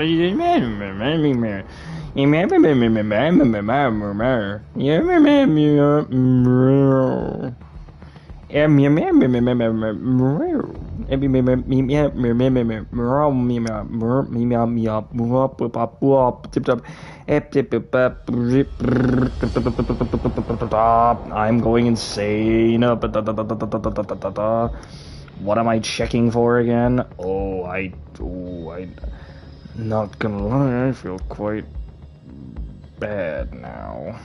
I'm going insane. What am I checking for again? Not gonna lie, I feel quite bad now.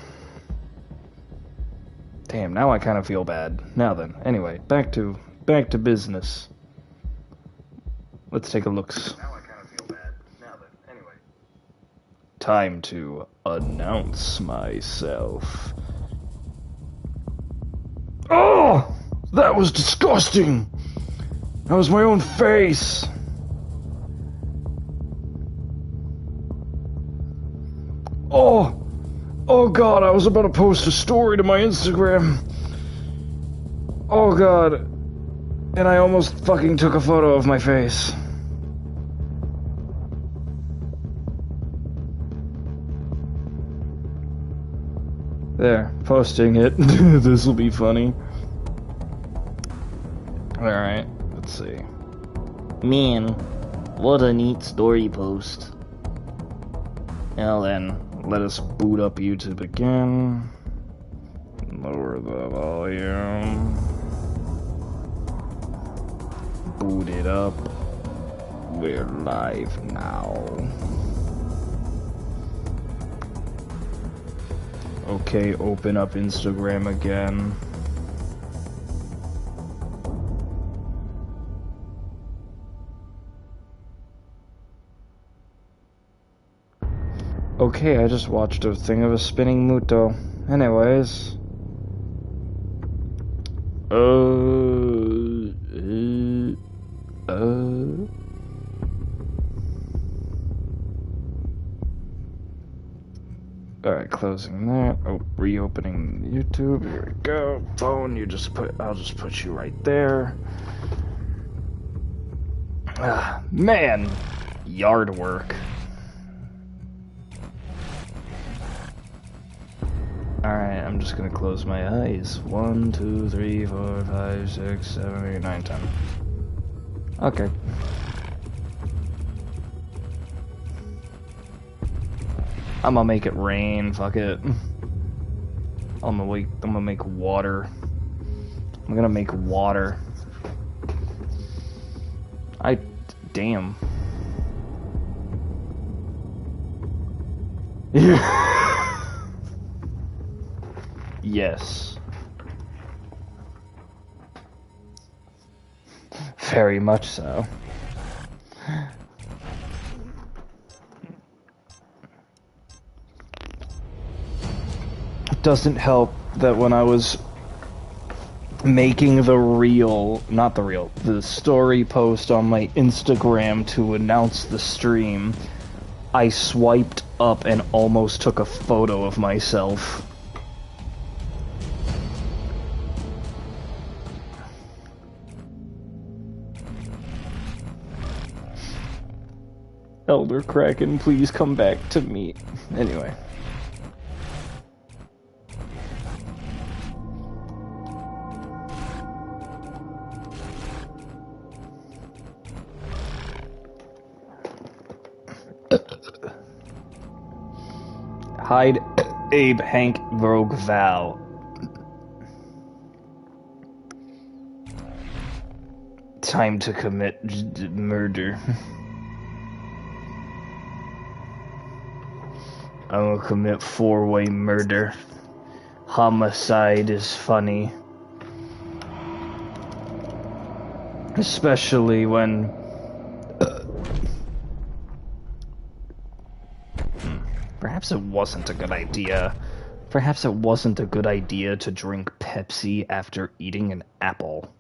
Damn, now I kind of feel bad. Now then, anyway, back to business. Let's take a look. Now I kind of feel bad. Now then, anyway. Time to announce myself. Oh! That was disgusting! That was my own face! Oh! Oh god, I was about to post a story to my Instagram. Oh god. And I almost fucking took a photo of my face. There, posting it. This'll be funny. Alright, let's see. Man, what a neat story post. Now then, let us boot up YouTube again. Lower the volume. Boot it up. We're live now. Okay, open up Instagram again. Okay, I just watched a thing of a spinning Muto. Anyways. Alright, closing that. Oh, reopening YouTube. Here we go. Phone, I'll just put you right there. Ah, man! Yard work. Alright, I'm just gonna close my eyes. 1, 2, 3, 4, 5, 6, 7, 8, 9, 10. Okay. I'm gonna make it rain, fuck it. I'm gonna make water. I'm gonna make water. Damn. Yes. Very much so. It doesn't help that when I was making the story post on my Instagram to announce the stream, I swiped up and almost took a photo of myself. Elder Kraken, please come back to me. Anyway. Hide Abe Hank Rogue Val. Time to commit murder. I'm gonna commit 4-way murder. Homicide is funny. Especially when... Perhaps it wasn't a good idea. Perhaps it wasn't a good idea to drink Pepsi after eating an apple.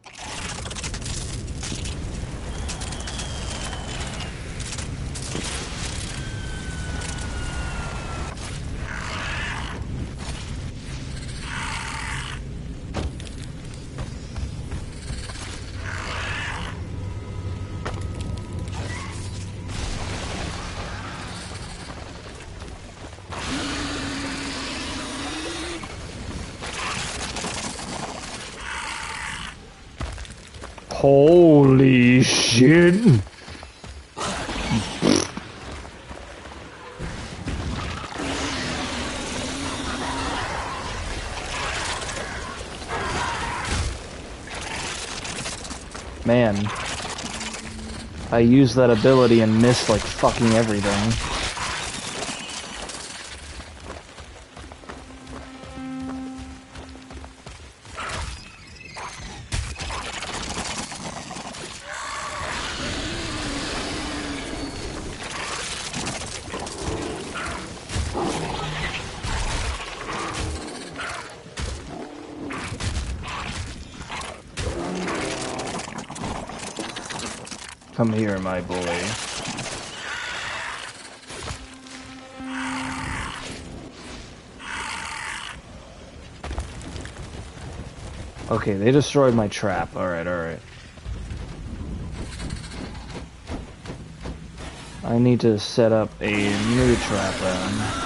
Holy shit. Man, I used that ability and missed like fucking everything. Come here, my boy. Okay, they destroyed my trap. Alright, alright. I need to set up a new trap then.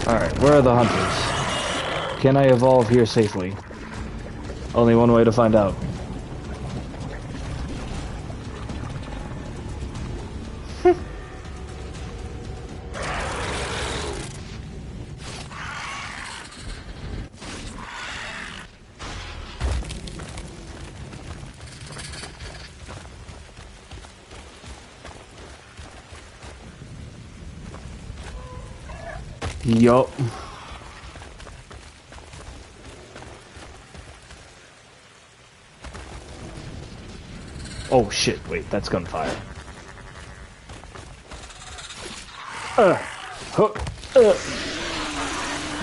Alright, where are the hunters? Can I evolve here safely? Only one way to find out. Yup. Oh shit, wait, that's gunfire.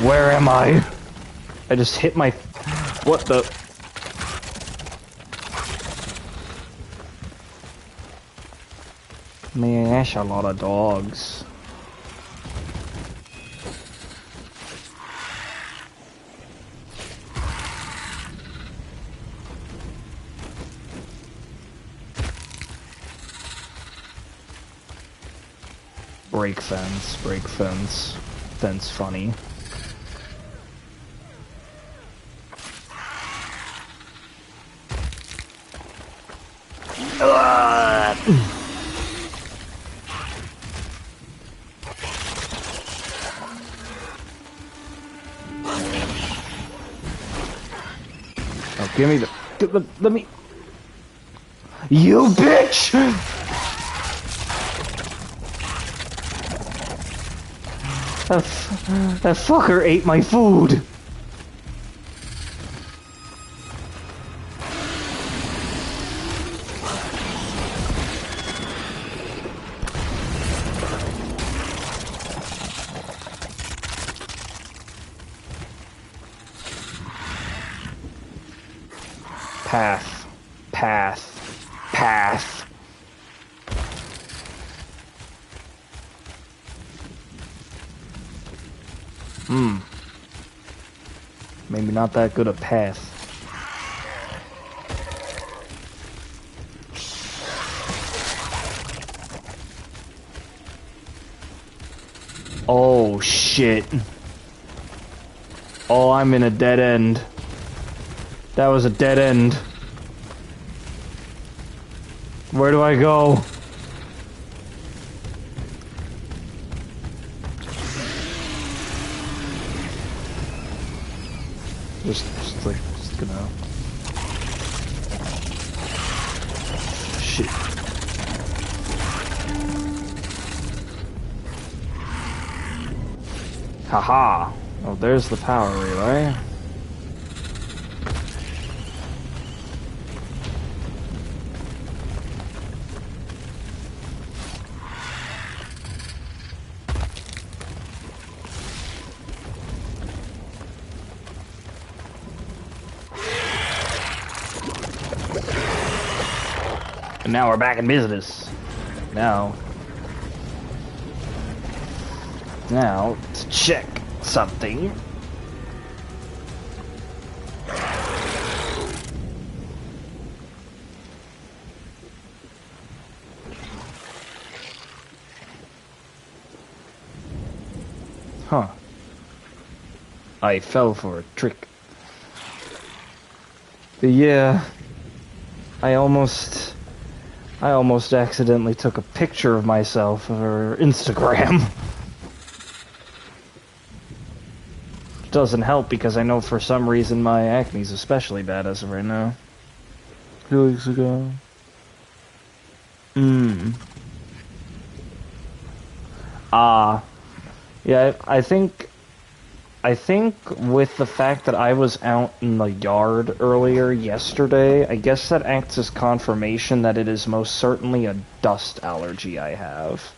Where am I? I just hit my... What the... Man, that's a lot of dogs. Break fence, fence funny. Oh, give me the, let me, you bitch! That fucker ate my food! Path. Path. Path. Maybe not that good a path. Oh shit. Oh, I'm in a dead end. That was a dead end. Where do I go? Just gonna... Shit. Haha. Oh, there's the power relay. now we're back in business. Now, to check something. Huh. I fell for a trick. But yeah, I almost accidentally took a picture of myself for Instagram. Doesn't help because I know for some reason my acne's especially bad as of right now. 2 weeks ago. Yeah, I think with the fact that I was out in the yard earlier yesterday, I guess that acts as confirmation that it is most certainly a dust allergy I have.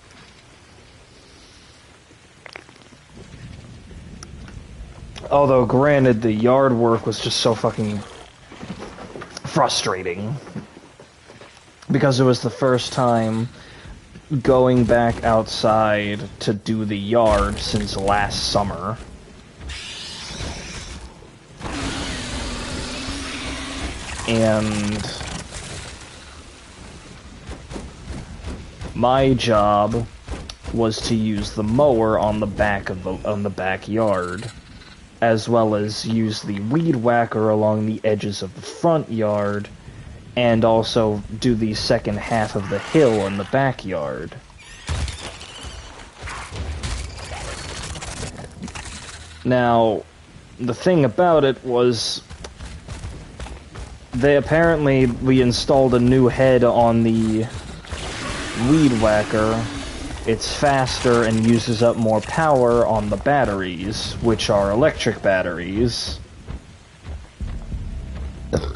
Although, granted, the yard work was just so fucking frustrating. Because it was the first time going back outside to do the yard since last summer. And my job was to use the mower on the backyard, as well as use the weed whacker along the edges of the front yard, and also do the second half of the hill in the backyard. Now, the thing about it was, we installed a new head on the weed whacker. It's faster and uses up more power on the batteries, which are electric batteries,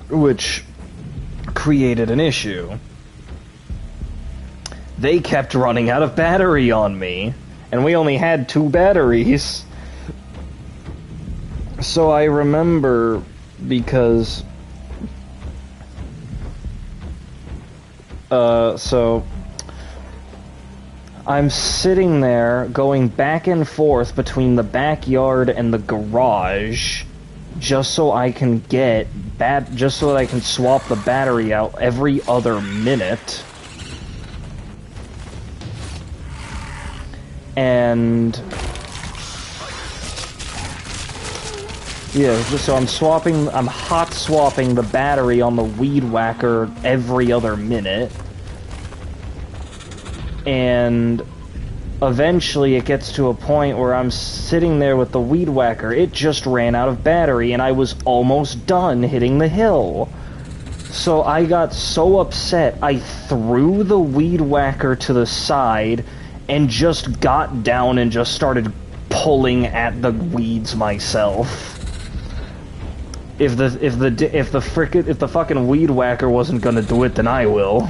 which created an issue. They kept running out of battery on me, and we only had 2 batteries. So I remember, because so I'm sitting there going back and forth between the backyard and the garage just so I can just so that I can swap the battery out every other minute. And yeah, so I'm hot swapping the battery on the weed whacker every other minute. And eventually it gets to a point where I'm sitting there with the weed whacker. It just ran out of battery and I was almost done hitting the hill. So I got so upset, I threw the weed whacker to the side and just got down and just started pulling at the weeds myself. If the fucking weed whacker wasn't gonna do it, then I will.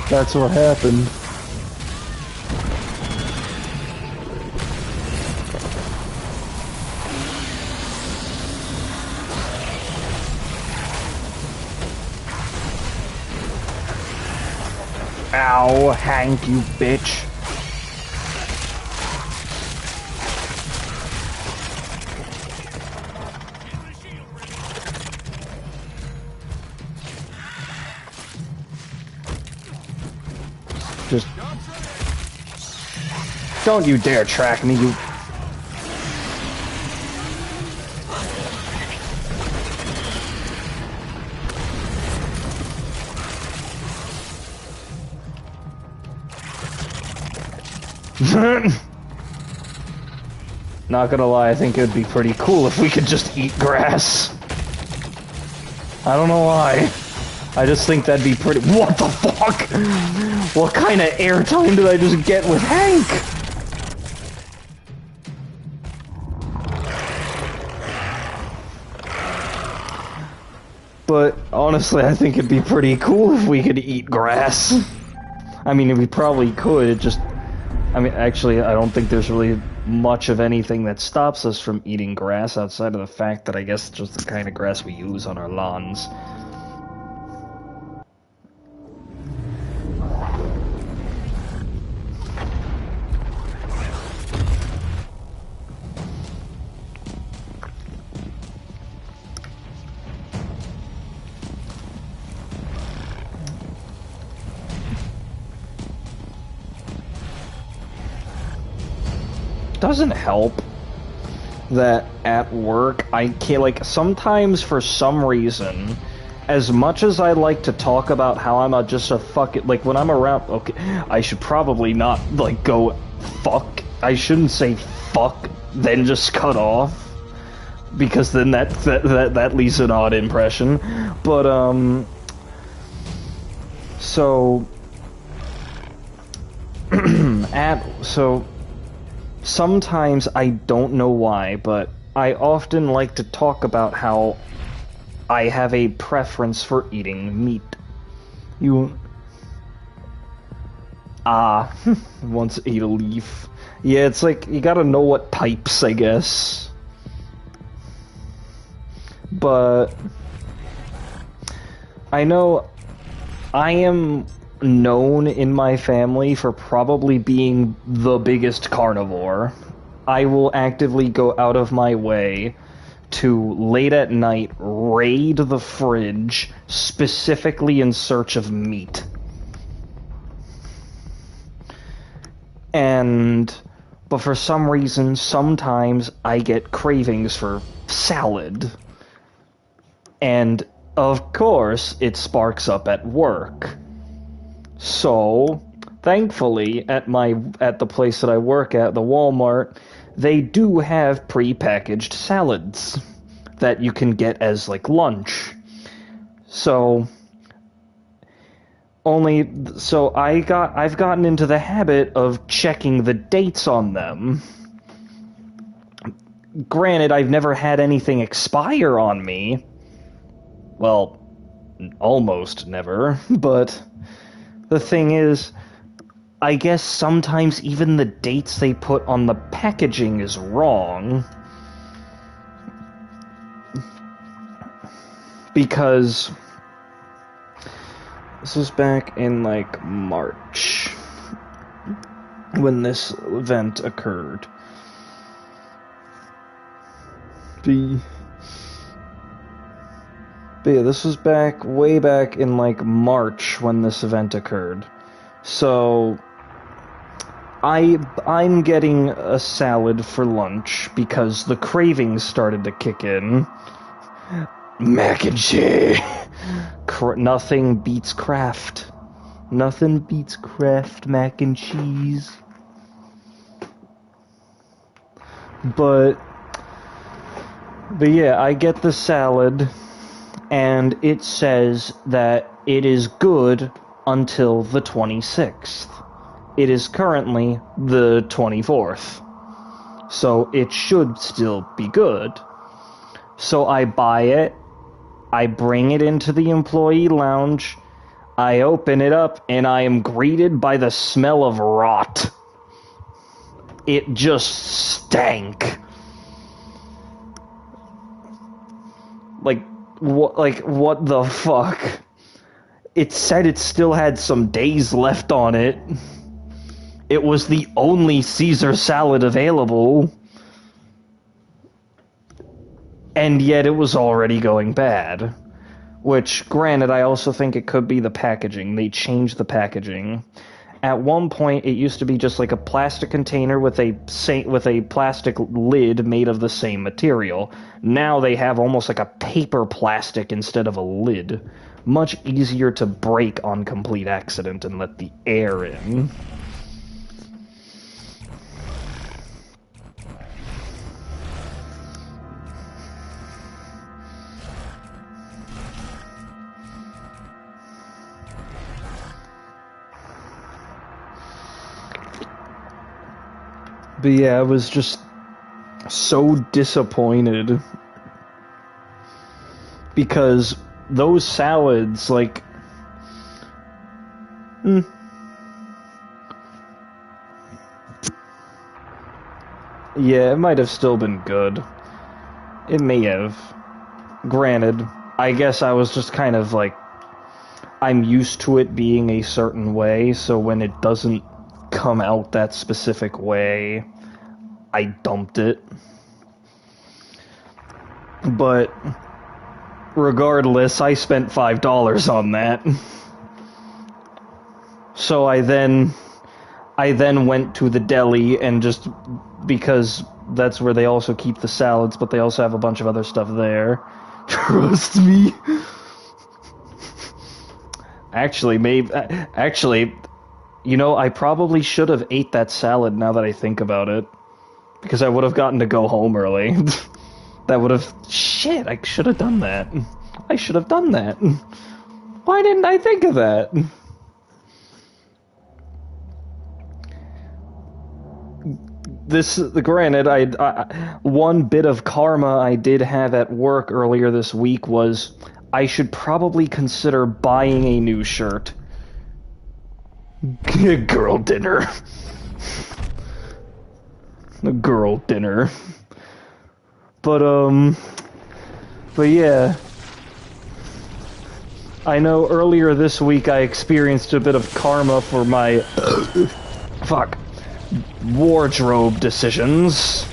That's what happened. Ow, Hank, you bitch. Just don't you dare track me, you. Not gonna lie, I think it'd be pretty cool if we could just eat grass. I don't know why. I just think that'd be pretty— What the fuck? What kind of airtime did I just get with Hank? But Honestly, I think it'd be pretty cool if we could eat grass. I mean, we probably could, it just... I mean, actually, I don't think there's really much of anything that stops us from eating grass outside of the fact that I guess it's just the kind of grass we use on our lawns. Doesn't help that at work I can't, like, sometimes for some reason, as much as I like to talk about how I'm just a fucking, like, when I'm around, okay, I should probably not, like, go fuck, I shouldn't say fuck, then just cut off, because then that leaves an odd impression, but, so, sometimes I don't know why, but I often like to talk about how I have a preference for eating meat. Once ate a leaf. Yeah, it's like, you gotta know what types, I guess. But I know I am known in my family for probably being the biggest carnivore. I will actively go out of my way to, late at night, raid the fridge specifically in search of meat. But for some reason, sometimes I get cravings for salad. And, of course, it sparks up at work. So, thankfully, at the place that I work at, the Walmart, they do have pre-packaged salads that you can get as, like, lunch. So, I've gotten into the habit of checking the dates on them. Granted, I've never had anything expire on me. Well, almost never, but the thing is, I guess sometimes even the dates they put on the packaging is wrong. Because this was back in, like, March when this event occurred. But yeah, this was way back in, like, March when this event occurred. So, I'm getting a salad for lunch because the cravings started to kick in. Mac and cheese! Nothing beats Kraft. Nothing beats Kraft mac and cheese. But yeah, I get the salad, and it says that it is good until the 26th. It is currently the 24th. So it should still be good. So I buy it, I bring it into the employee lounge, I open it up, and I am greeted by the smell of rot. It just stank. What the fuck? It said it still had some days left on it. It was the only Caesar salad available. And yet it was already going bad. Which, granted, I also think it could be the packaging. They changed the packaging. At one point, it used to be just like a plastic container with a plastic lid made of the same material. Now they have almost like a paper plastic instead of a lid. Much easier to break on complete accident and let the air in. But yeah, I was just so disappointed because those salads, like... Yeah, it might have still been good. It may have. Granted, I guess I was just kind of like... I'm used to it being a certain way, so when it doesn't come out that specific way, I dumped it. But regardless, I spent $5 on that. So I then went to the deli and just, because that's where they also keep the salads, but they also have a bunch of other stuff there. Trust me. Actually, you know, I probably should have ate that salad now that I think about it. Because I would have gotten to go home early. That would have... Shit, I should have done that. I should have done that. Why didn't I think of that? Granted, one bit of karma I did have at work earlier this week was I should probably consider buying a new shirt. Girl dinner. A girl dinner. But yeah. I know earlier this week I experienced a bit of karma for my wardrobe decisions.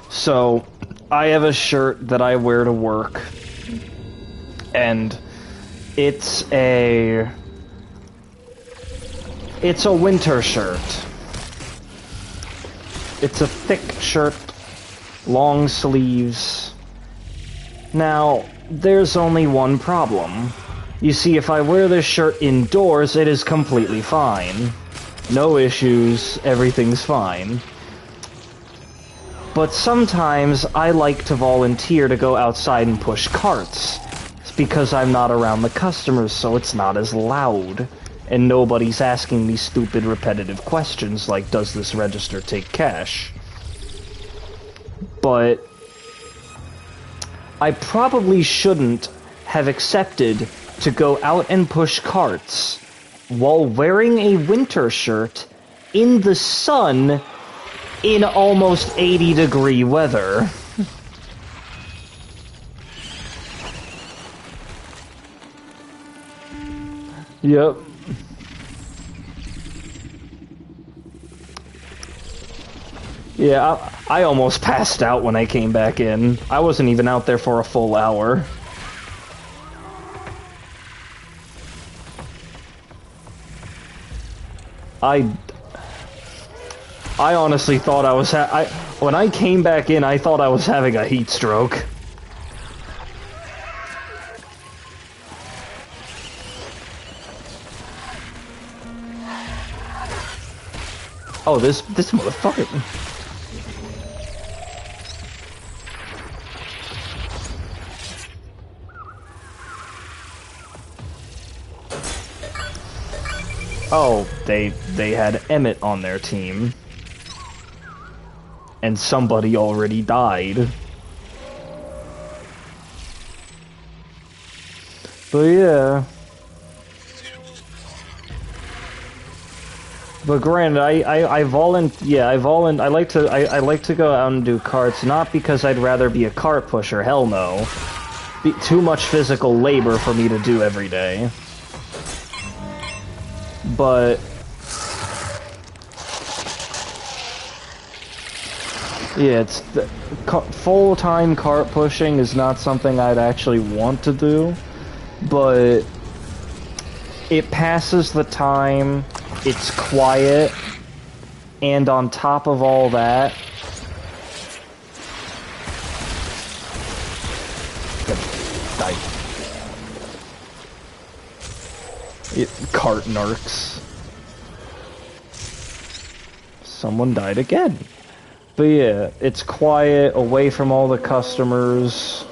So, I have a shirt that I wear to work, and it's a winter shirt. It's a thick shirt, long sleeves. Now, there's only one problem. You see, if I wear this shirt indoors, it is completely fine. No issues, everything's fine. But sometimes I like to volunteer to go outside and push carts. It's because I'm not around the customers, so it's not as loud. And nobody's asking me stupid repetitive questions like, does this register take cash? But I probably shouldn't have accepted to go out and push carts while wearing a winter shirt in the sun in almost 80-degree weather. Yep. Yeah, I almost passed out when I came back in. I wasn't even out there for a full hour. I honestly thought I was when I came back in, I thought I was having a heat stroke. Oh, this motherfucker. Oh, they had Emmett on their team. And somebody already died. But yeah. But granted, I like to go out and do carts, not because I'd rather be a cart pusher, hell no. Too much physical labor for me to do every day. But yeah, it's full-time cart pushing is not something I'd actually want to do, but it passes the time, it's quiet, and on top of all that, cart narcs. Someone died again. But yeah, it's quiet, away from all the customers.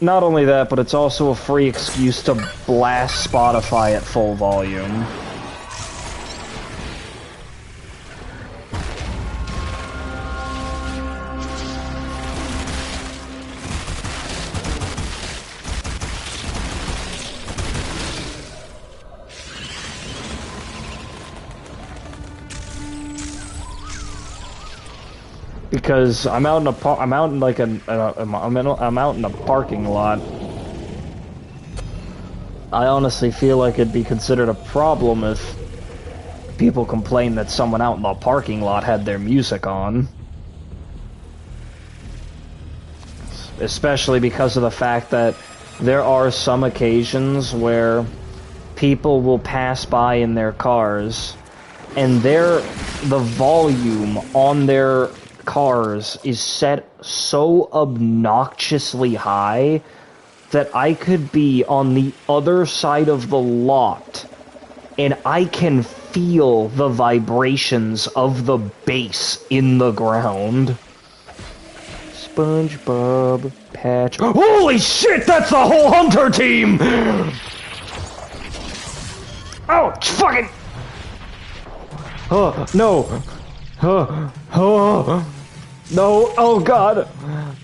Not only that, but it's also a free excuse to blast Spotify at full volume. Because I'm out in I'm out in like I'm out in a parking lot. I honestly feel like it'd be considered a problem if people complained that someone out in the parking lot had their music on. Especially because of the fact that there are some occasions where people will pass by in their cars and the volume on their cars is set so obnoxiously high that I could be on the other side of the lot and I can feel the vibrations of the bass in the ground. SpongeBob Patch. Holy shit, that's the whole Hunter team! Oh, fucking... Oh, no. No, oh god.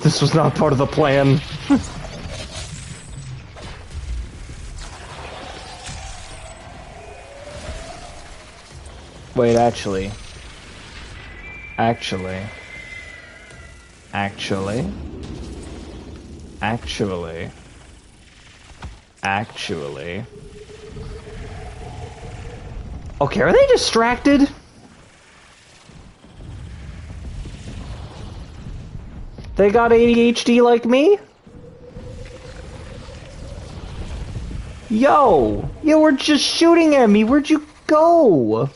This was not part of the plan. Wait, actually. Actually. Okay, are they distracted? They got ADHD like me? Yo! You were just shooting at me, where'd you go?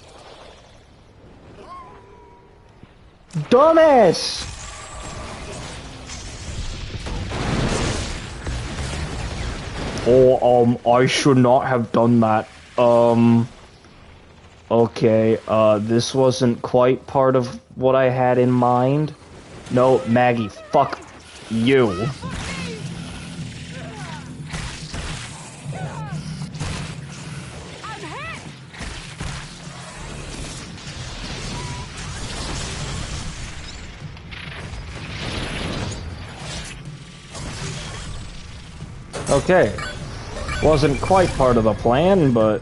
Dumbass! Oh, I should not have done that. Okay, this wasn't quite part of what I had in mind. No, Maggie, fuck you. Okay. Wasn't quite part of the plan, but...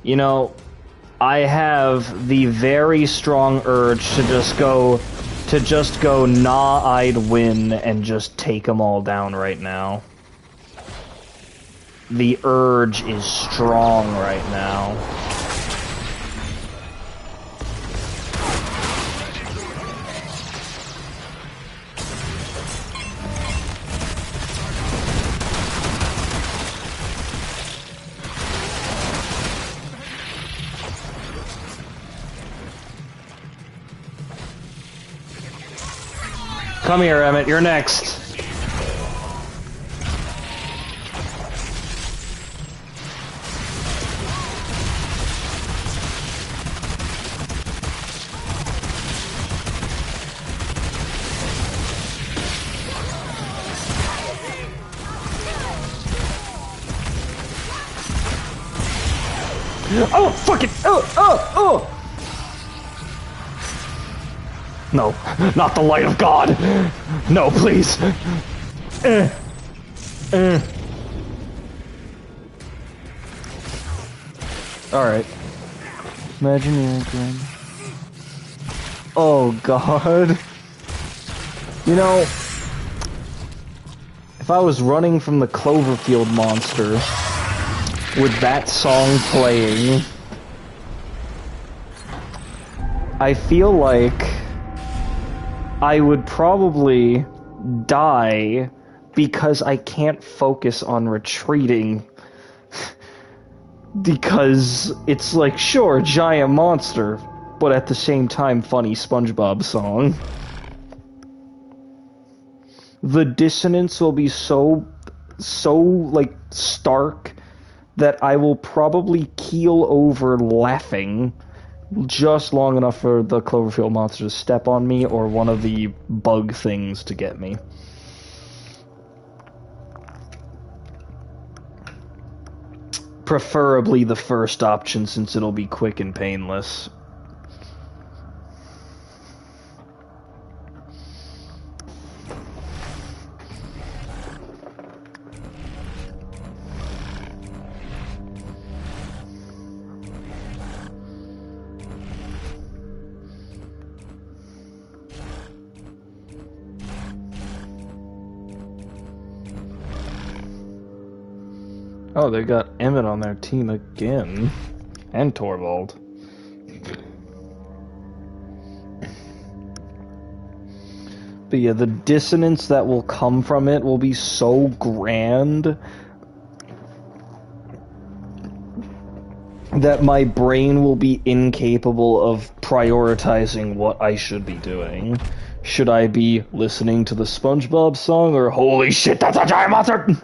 You know, I have the very strong urge to just go nah, I'd win and just take them all down right now. The urge is strong right now. Come here, Emmett, you're next. Oh, fuck it! Oh! No, not the light of God! No, please! Alright. Imagine you're again. Oh, God. You know, if I was running from the Cloverfield monster with that song playing, I feel like I would probably die because I can't focus on retreating. Because it's like, sure, giant monster, but at the same time, funny SpongeBob song. The dissonance will be so like, stark that I will probably keel over laughing just long enough for the Cloverfield monster to step on me or one of the bug things to get me. Preferably the first option, since it'll be quick and painless. Oh, they got Emmett on their team again. And Torvald. But yeah, the dissonance that will come from it will be so grand that my brain will be incapable of prioritizing what I should be doing. Should I be listening to the SpongeBob song, or holy shit, that's a giant monster?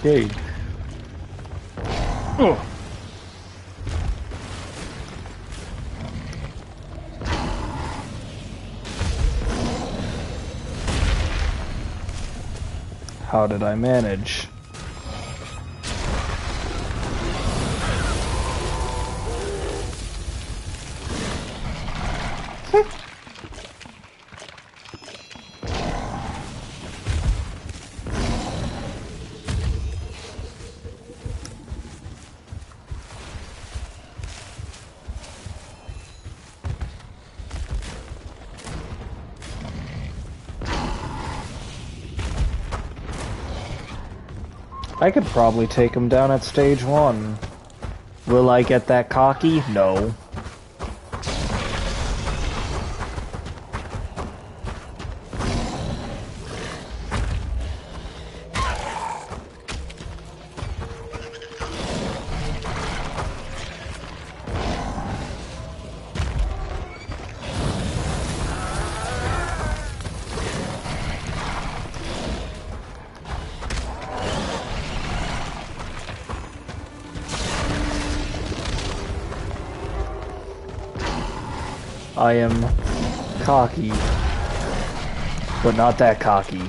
Okay. Ugh. How did I manage? I could probably take him down at stage 1. Will I get that cocky? No. I am cocky, but not that cocky.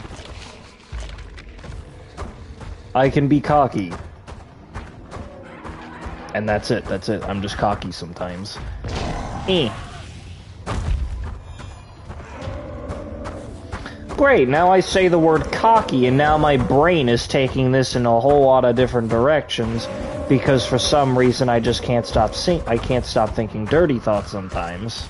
I can be cocky. And that's it, I'm just cocky sometimes. Great, now I say the word cocky, and now my brain is taking this in a whole lot of different directions, because for some reason I just can't stop thinking dirty thoughts sometimes.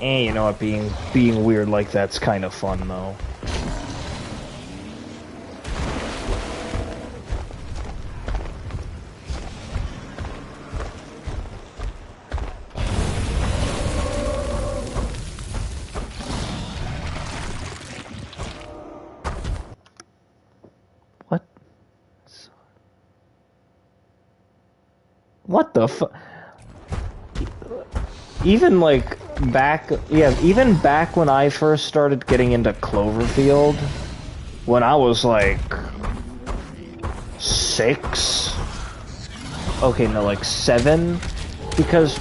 You know what, being weird like that's kind of fun, though. What? What the fu- Even, like, even back when I first started getting into Cloverfield, when I was like 6, okay, no, like 7, because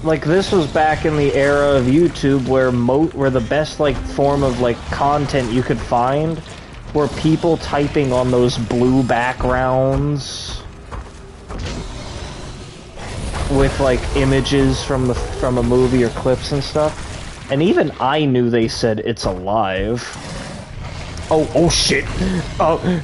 like this was back in the era of YouTube where the best like form of like content you could find were people typing on those blue backgrounds with like images from a movie or clips and stuff, and even I knew they said it's alive. Oh shit! Oh.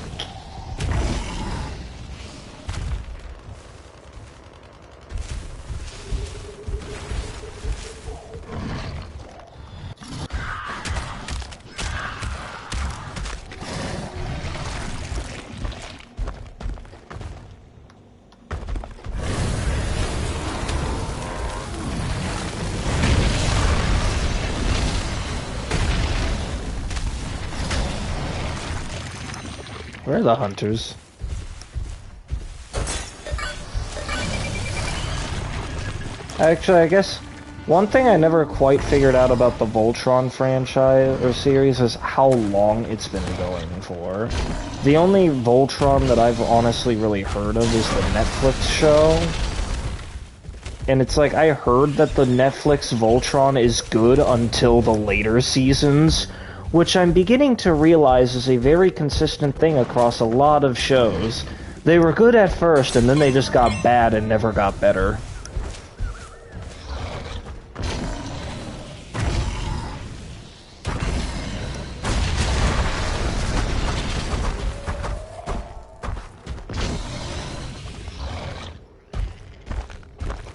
Where are the hunters? Actually, I guess One thing I never quite figured out about the Voltron franchise or series is how long it's been going for. The only Voltron that I've honestly really heard of is the Netflix show. And it's like, I heard that the Netflix Voltron is good until the later seasons, which I'm beginning to realize is a very consistent thing across a lot of shows. They were good at first, and then they just got bad and never got better.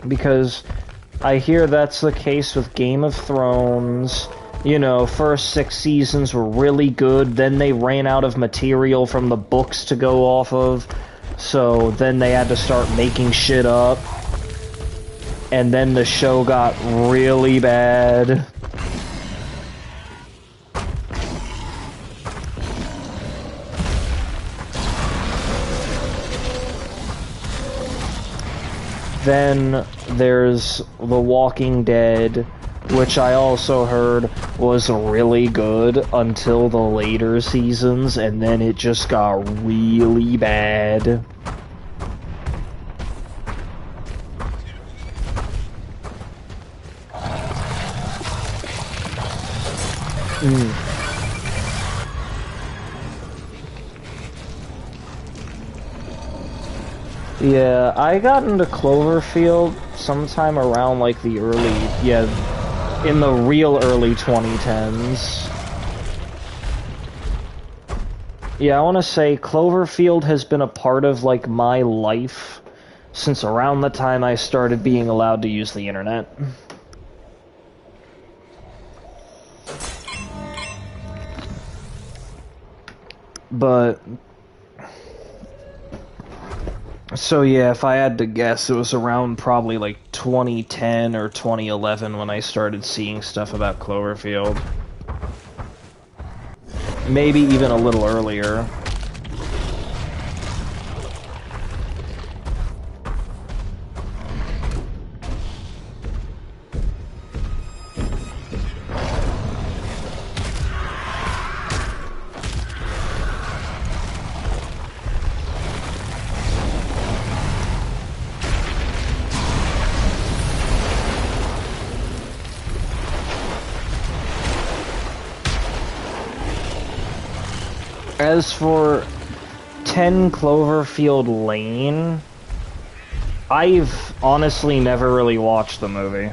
Because I hear that's the case with Game of Thrones. You know, first 6 seasons were really good, then they ran out of material from the books to go off of, so then they had to start making shit up. And then the show got really bad. Then there's The Walking Dead, which I also heard was really good until the later seasons, and then it just got really bad. Yeah, I got into Cloverfield sometime around like the early, in the real early 2010s. Yeah, I want to say Cloverfield has been a part of like my life since around the time I started being allowed to use the internet. But so yeah, if I had to guess, it was around probably like 2010 or 2011 when I started seeing stuff about Cloverfield. Maybe even a little earlier. As for 10 Cloverfield Lane, I've honestly never really watched the movie.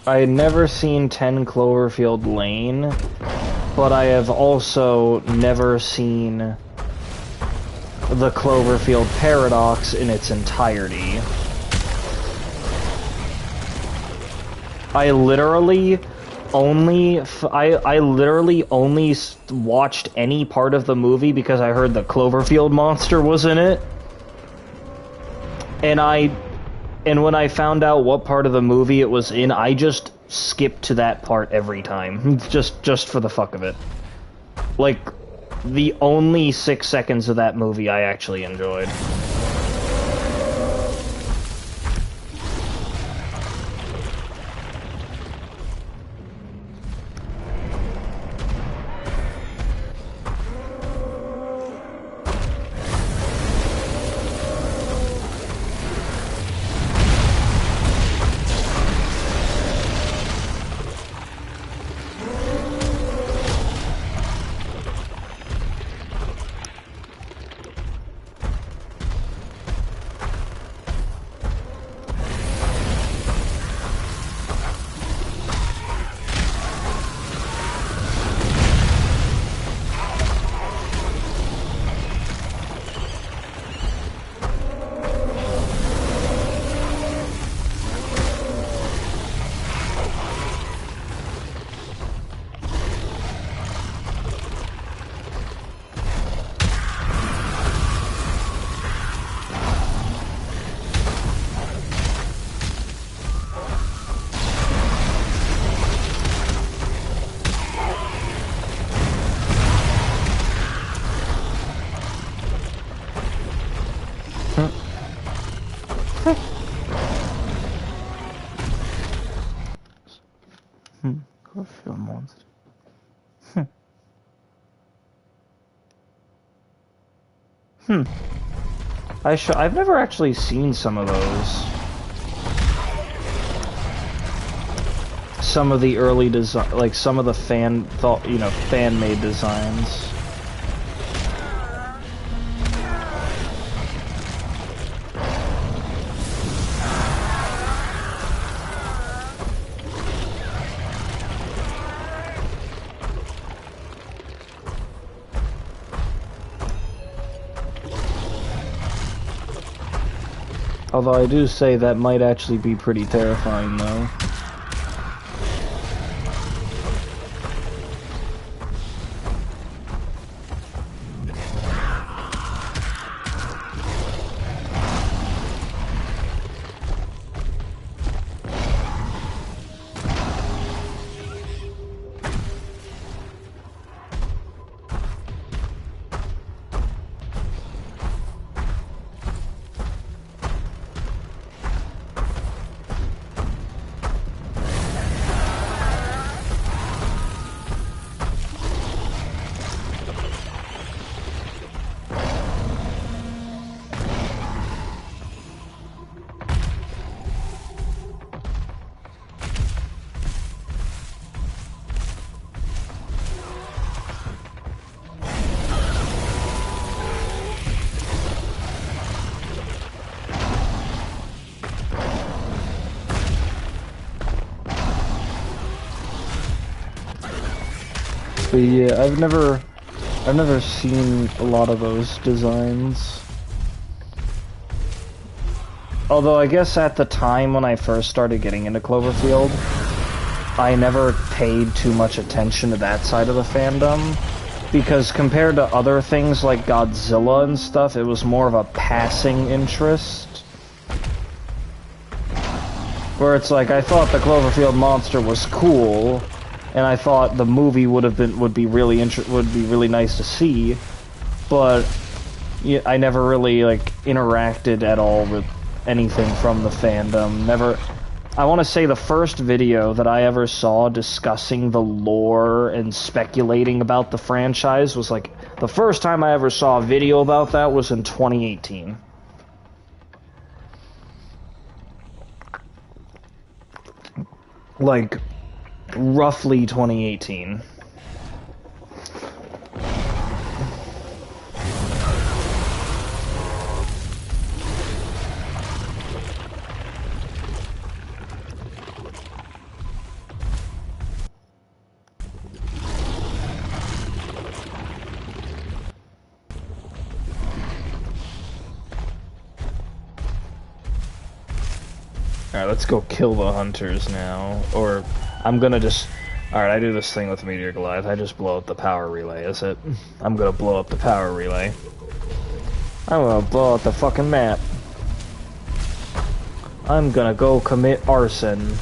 I had never seen 10 Cloverfield Lane, but I have also never seen the Cloverfield Paradox in its entirety. I literally only watched any part of the movie because I heard the Cloverfield monster was in it. And when I found out what part of the movie it was in, I just skipped to that part every time. Just for the fuck of it. Like, the only 6 seconds of that movie I actually enjoyed. I've never actually seen some of those. Some of the early design, like some of the fan-made designs. Although I do say that might actually be pretty terrifying, though. But yeah, I've never seen a lot of those designs. Although I guess at the time when I first started getting into Cloverfield, I never paid too much attention to that side of the fandom, because compared to other things like Godzilla and stuff, it was more of a passing interest. Where it's like, I thought the Cloverfield monster was cool, and I thought the movie would be really nice to see, but yeah, I never really like interacted at all with anything from the fandom. Never. I want to say the first video that I ever saw discussing the lore and speculating about the franchise was like, the first time I ever saw a video about that was in 2018. Like, roughly 2018. Alright, let's go kill the hunters now. Or, I'm gonna just... Alright, I do this thing with Meteor Goliath. I just blow up the power relay, is it? I'm gonna blow up the power relay. I'm gonna blow up the fucking map. I'm gonna go commit arson.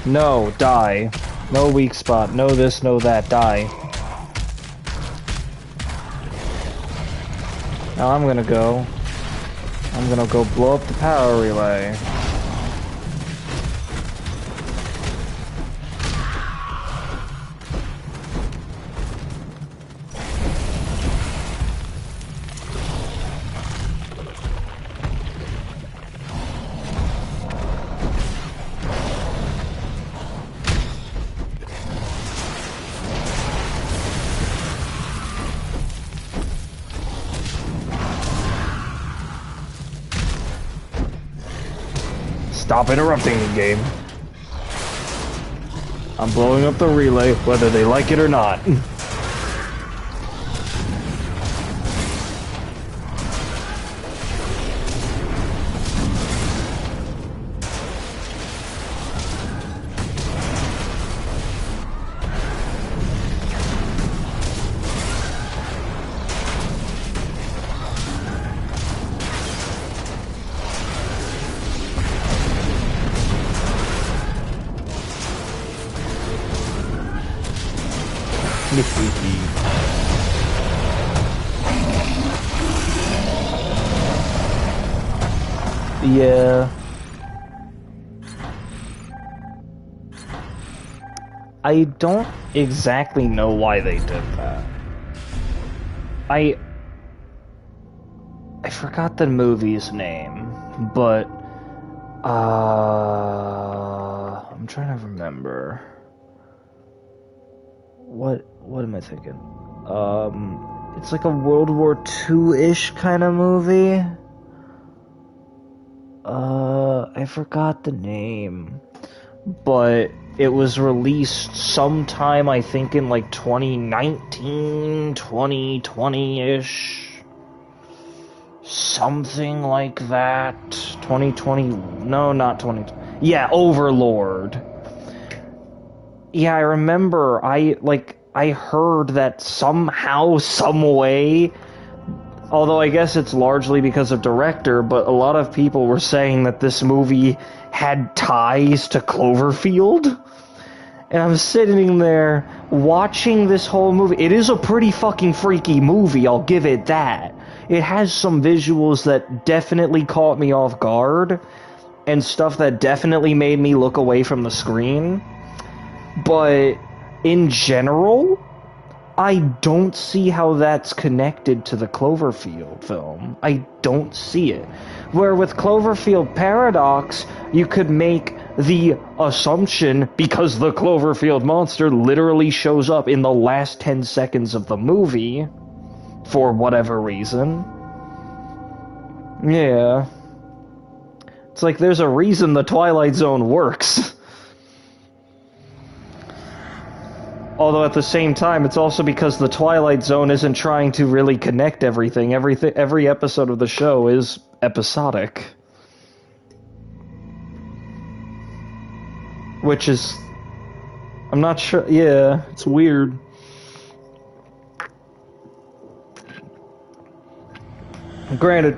No, die. No weak spot. No this, no that. Die. Now I'm gonna go blow up the power relay. Stop interrupting the game. I'm blowing up the relay, whether they like it or not. Yeah. I don't exactly know why they did that. I forgot the movie's name, but I'm trying to remember. What am I thinking? It's like a World War II-ish kind of movie. I forgot the name, but it was released sometime, I think, in like 2019, 2020-ish. Something like that. 2020, no, not 20. Yeah, Overlord. Yeah, I remember, I heard that somehow, some way, although I guess it's largely because of director, but a lot of people were saying that this movie had ties to Cloverfield. And I'm sitting there watching this whole movie. It is a pretty fucking freaky movie, I'll give it that. It has some visuals that definitely caught me off guard, and stuff that definitely made me look away from the screen. But in general, I don't see how that's connected to the Cloverfield film. I don't see it. Where with Cloverfield Paradox, you could make the assumption, because the Cloverfield monster literally shows up in the last 10 seconds of the movie, for whatever reason. Yeah. It's like there's a reason the Twilight Zone works. Although at the same time, it's also because the Twilight Zone isn't trying to really connect everything. Every episode of the show is episodic. Which is... I'm not sure... Yeah, it's weird. Granted,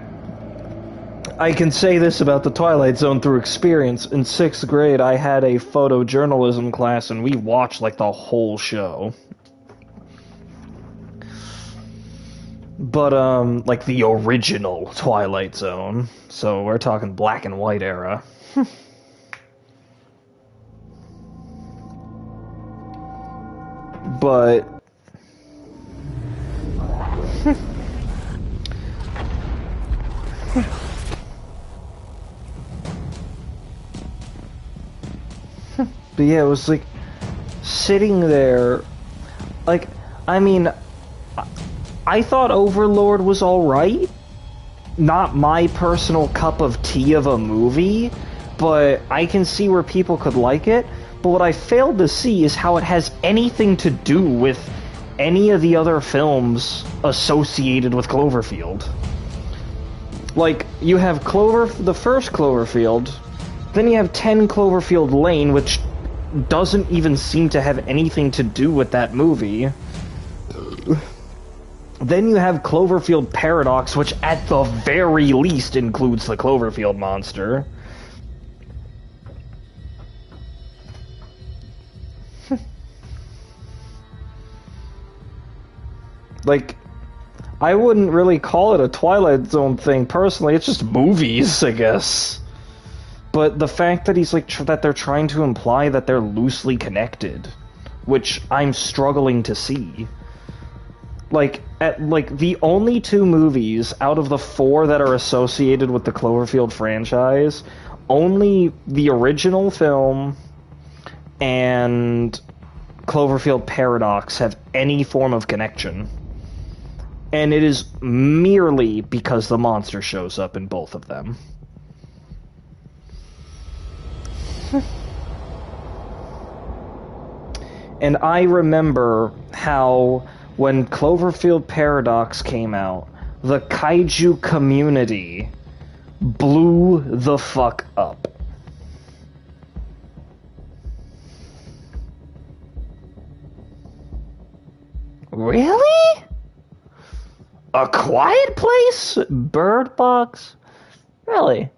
I can say this about the Twilight Zone through experience. In 6th grade, I had a photojournalism class, and we watched, like, the whole show. But, like, the original Twilight Zone. So, we're talking black and white era. But... But yeah, it was like sitting there, like, I mean, I thought Overlord was alright. Not my personal cup of tea of a movie, but I can see where people could like it. But what I failed to see is how it has anything to do with any of the other films associated with Cloverfield. Like, you have the first Cloverfield, then you have 10 Cloverfield Lane, which doesn't even seem to have anything to do with that movie. Then you have Cloverfield Paradox, which at the very least includes the Cloverfield monster. Like, I wouldn't really call it a Twilight Zone thing personally, it's just movies, I guess. But the fact that he's like that they're trying to imply that they're loosely connected, which I'm struggling to see. Like the only 2 movies out of the 4 that are associated with the Cloverfield franchise, only the original film and Cloverfield Paradox have any form of connection. And it is merely because the monster shows up in both of them. And I remember how, when Cloverfield Paradox came out, the kaiju community blew the fuck up. Really? A Quiet Place? Bird Box? Really?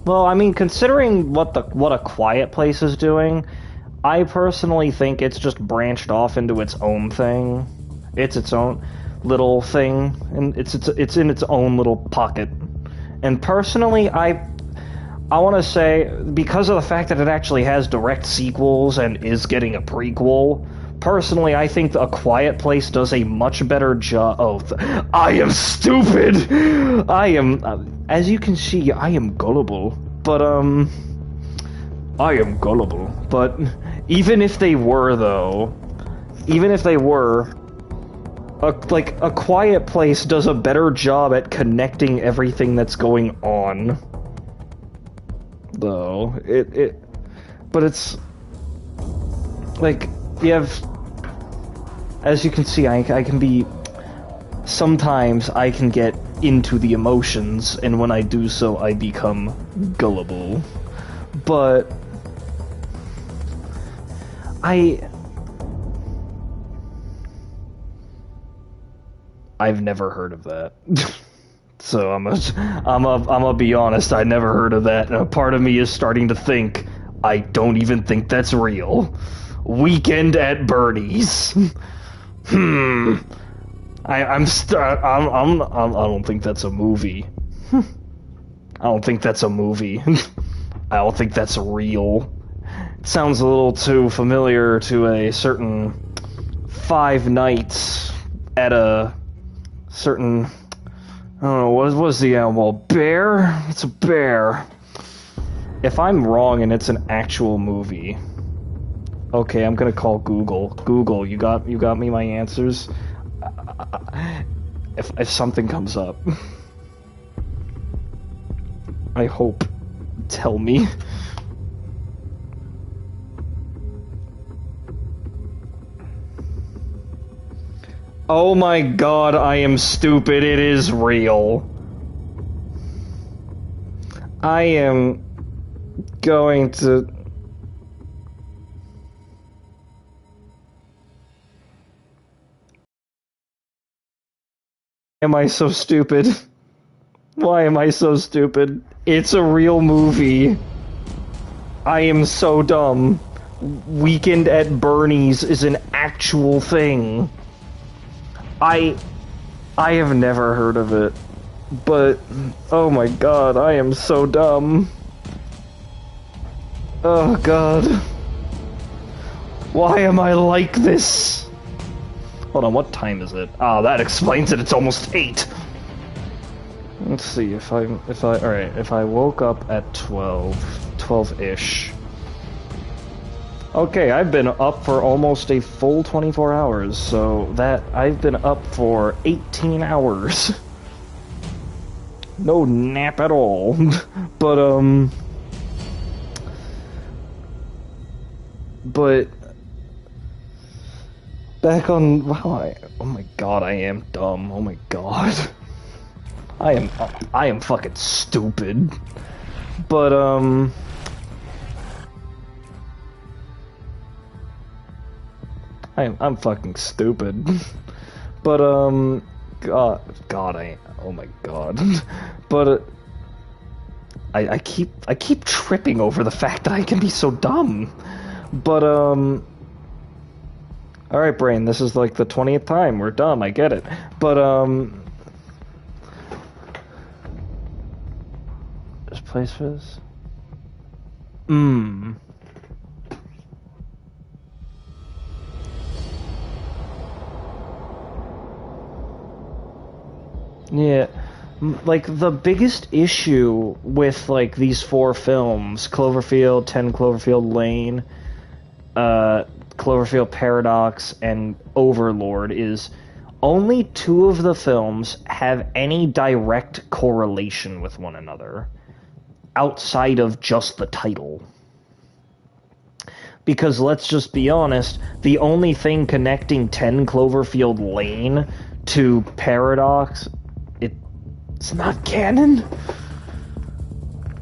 Well, I mean, considering what A Quiet Place is doing, I personally think it's just branched off into its own thing. It's its own little thing, and it's in its own little pocket. And personally, I want to say, because of the fact that it actually has direct sequels and is getting a prequel, personally, I think A Quiet Place does a much better job. Oh, I am stupid! I am, as you can see, I am gullible. But, I am gullible. But, even if they were, though, even if they were, A Quiet Place does a better job at connecting everything that's going on. Though, but it's, like, you have, as you can see, I can be, sometimes I can get into the emotions, and when I do so, I become gullible. But, I've never heard of that. So I'm gonna be honest, I never heard of that, and a part of me is starting to think, I don't even think that's real. Weekend at Bernie's. I don't think that's a movie. I don't think that's a movie. I don't think that's real. It sounds a little too familiar to a certain Five Nights at a certain, I don't know, what was the animal? Bear? It's a bear. If I'm wrong and it's an actual movie, okay, I'm gonna call Google. Google, you got me my answers? If something comes up, I hope, tell me. Oh my god, I am stupid, it is real. I am going to... Am I so stupid? Why am I so stupid? It's a real movie. I am so dumb. Weekend at Bernie's is an actual thing. I have never heard of it, but oh my god, I am so dumb. Oh god. Why am I like this? Hold on, what time is it? Ah, that explains it, it's almost 8. Let's see, if I woke up at 12-ish. Okay, I've been up for almost a full 24 hours, so that I've been up for 18 hours. No nap at all. But back on, wow, oh my god, I am dumb. Oh my god. I am fucking stupid. But I'm fucking stupid. But oh my god. But I keep tripping over the fact that I can be so dumb. But alright, brain, this is like the 20th time we're dumb, I get it. But there's a place for this? Yeah, like, the biggest issue with, like, these 4 films, Cloverfield, 10 Cloverfield Lane, Cloverfield Paradox, and Overlord, is only 2 of the films have any direct correlation with one another, outside of just the title. Because, let's just be honest, the only thing connecting 10 Cloverfield Lane to Paradox... It's not canon?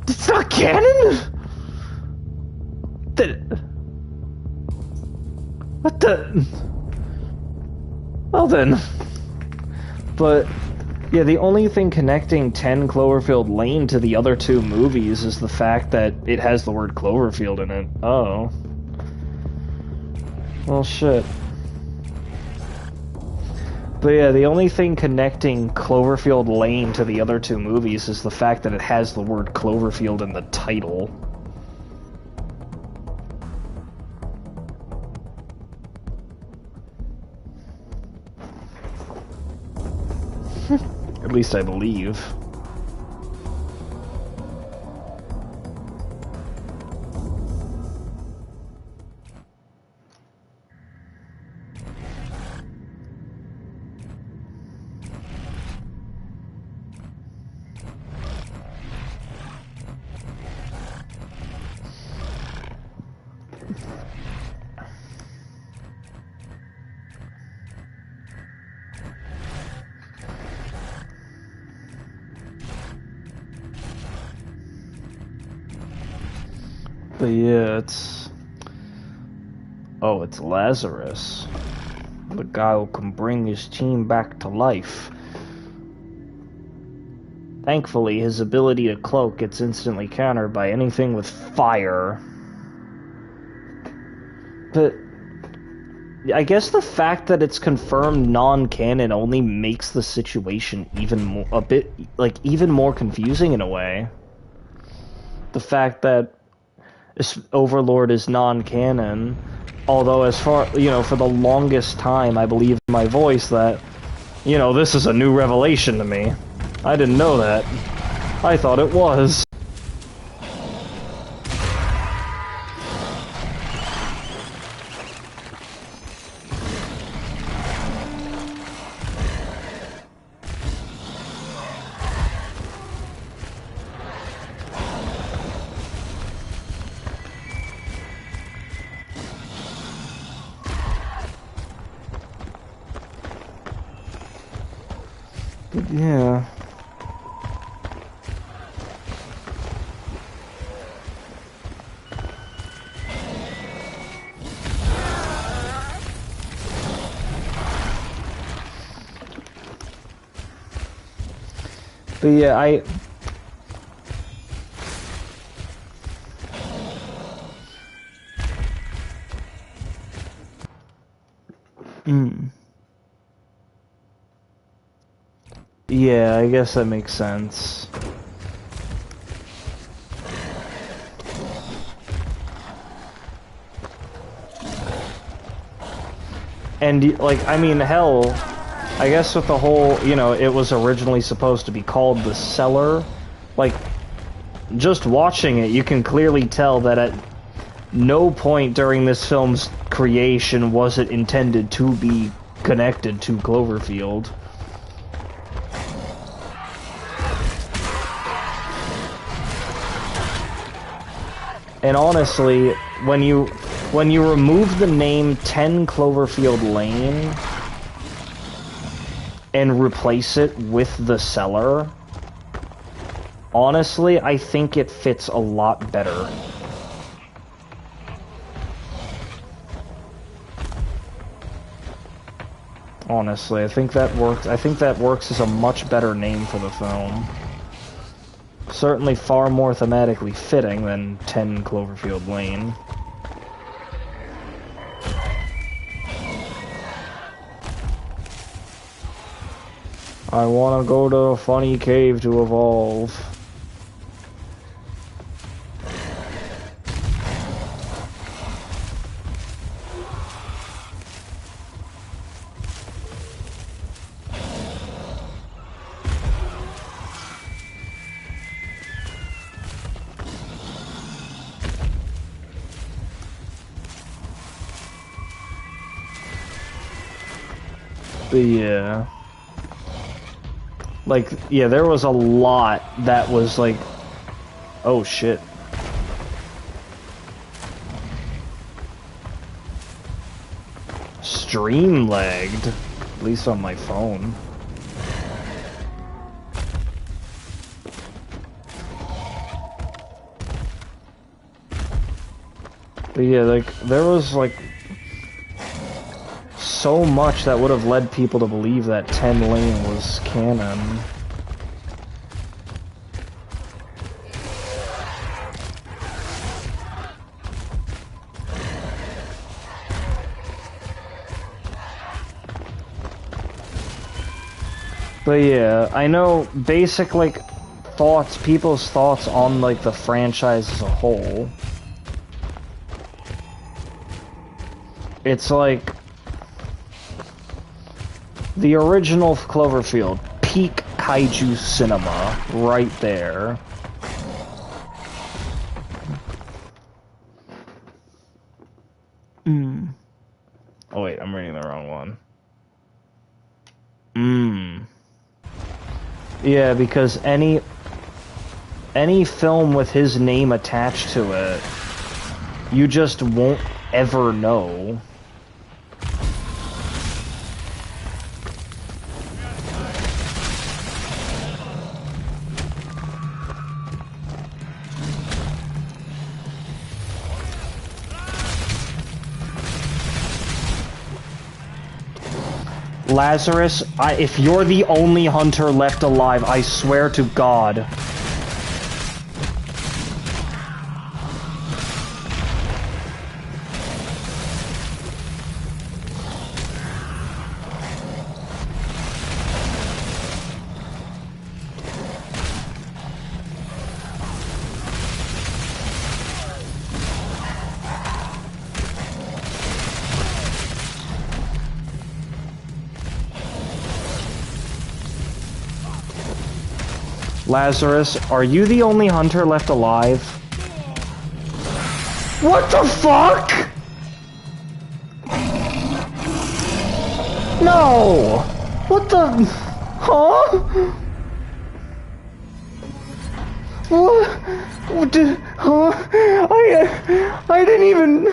It's not canon? What the... Well then. But, yeah, the only thing connecting 10 Cloverfield Lane to the other 2 movies is the fact that it has the word Cloverfield in it. Oh. Well, shit. But yeah, the only thing connecting Cloverfield Lane to the other two movies is the fact that it has the word Cloverfield in the title. At least I believe. But yeah, it's... Oh, it's Lazarus. The guy who can bring his team back to life. Thankfully, his ability to cloak gets instantly countered by anything with fire. But... I guess the fact that it's confirmed non-canon only makes the situation even more... even more confusing in a way. The fact that Overlord is non-canon, although as far, for the longest time I believed in my voice that, this is a new revelation to me. I didn't know that. I thought it was. Yeah. But yeah, Yeah, I guess that makes sense. And, I mean, hell, I guess with the whole, it was originally supposed to be called The Cellar. Just watching it, you can clearly tell that at no point during this film's creation was it intended to be connected to Cloverfield. And honestly, when you remove the name 10 Cloverfield Lane and replace it with The Cellar, honestly, I think it fits a lot better. Honestly, I think that works. I think that works as a much better name for the film. Certainly far more thematically fitting than 10 Cloverfield Lane. I wanna go to a funny cave to evolve. But yeah. Yeah, there was a lot that was oh shit. Stream lagged, at least on my phone. But yeah, there was so much that would have led people to believe that 10 Lane was canon. But yeah, I know basic, like, people's thoughts on, like, the franchise as a whole. It's like the original Cloverfield, peak kaiju cinema, right there. Oh wait, I'm reading the wrong one. Yeah, because any film with his name attached to it, you just won't ever know. Lazarus, if you're the only hunter left alive, I swear to God. Lazarus, are you the only hunter left alive? What the fuck? No! What the... Huh? What did... Huh? I didn't even...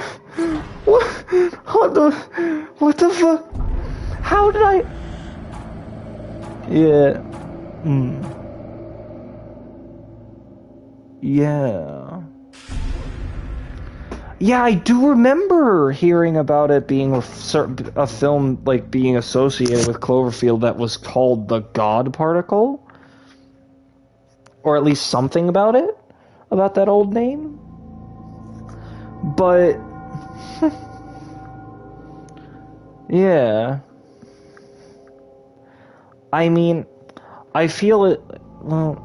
What the fuck? How did I... Yeah. Yeah. Yeah, I do remember hearing about it being a film, like, being associated with Cloverfield that was called The God Particle. Or at least something about it. About that old name. But... yeah. I mean, I feel it... Well...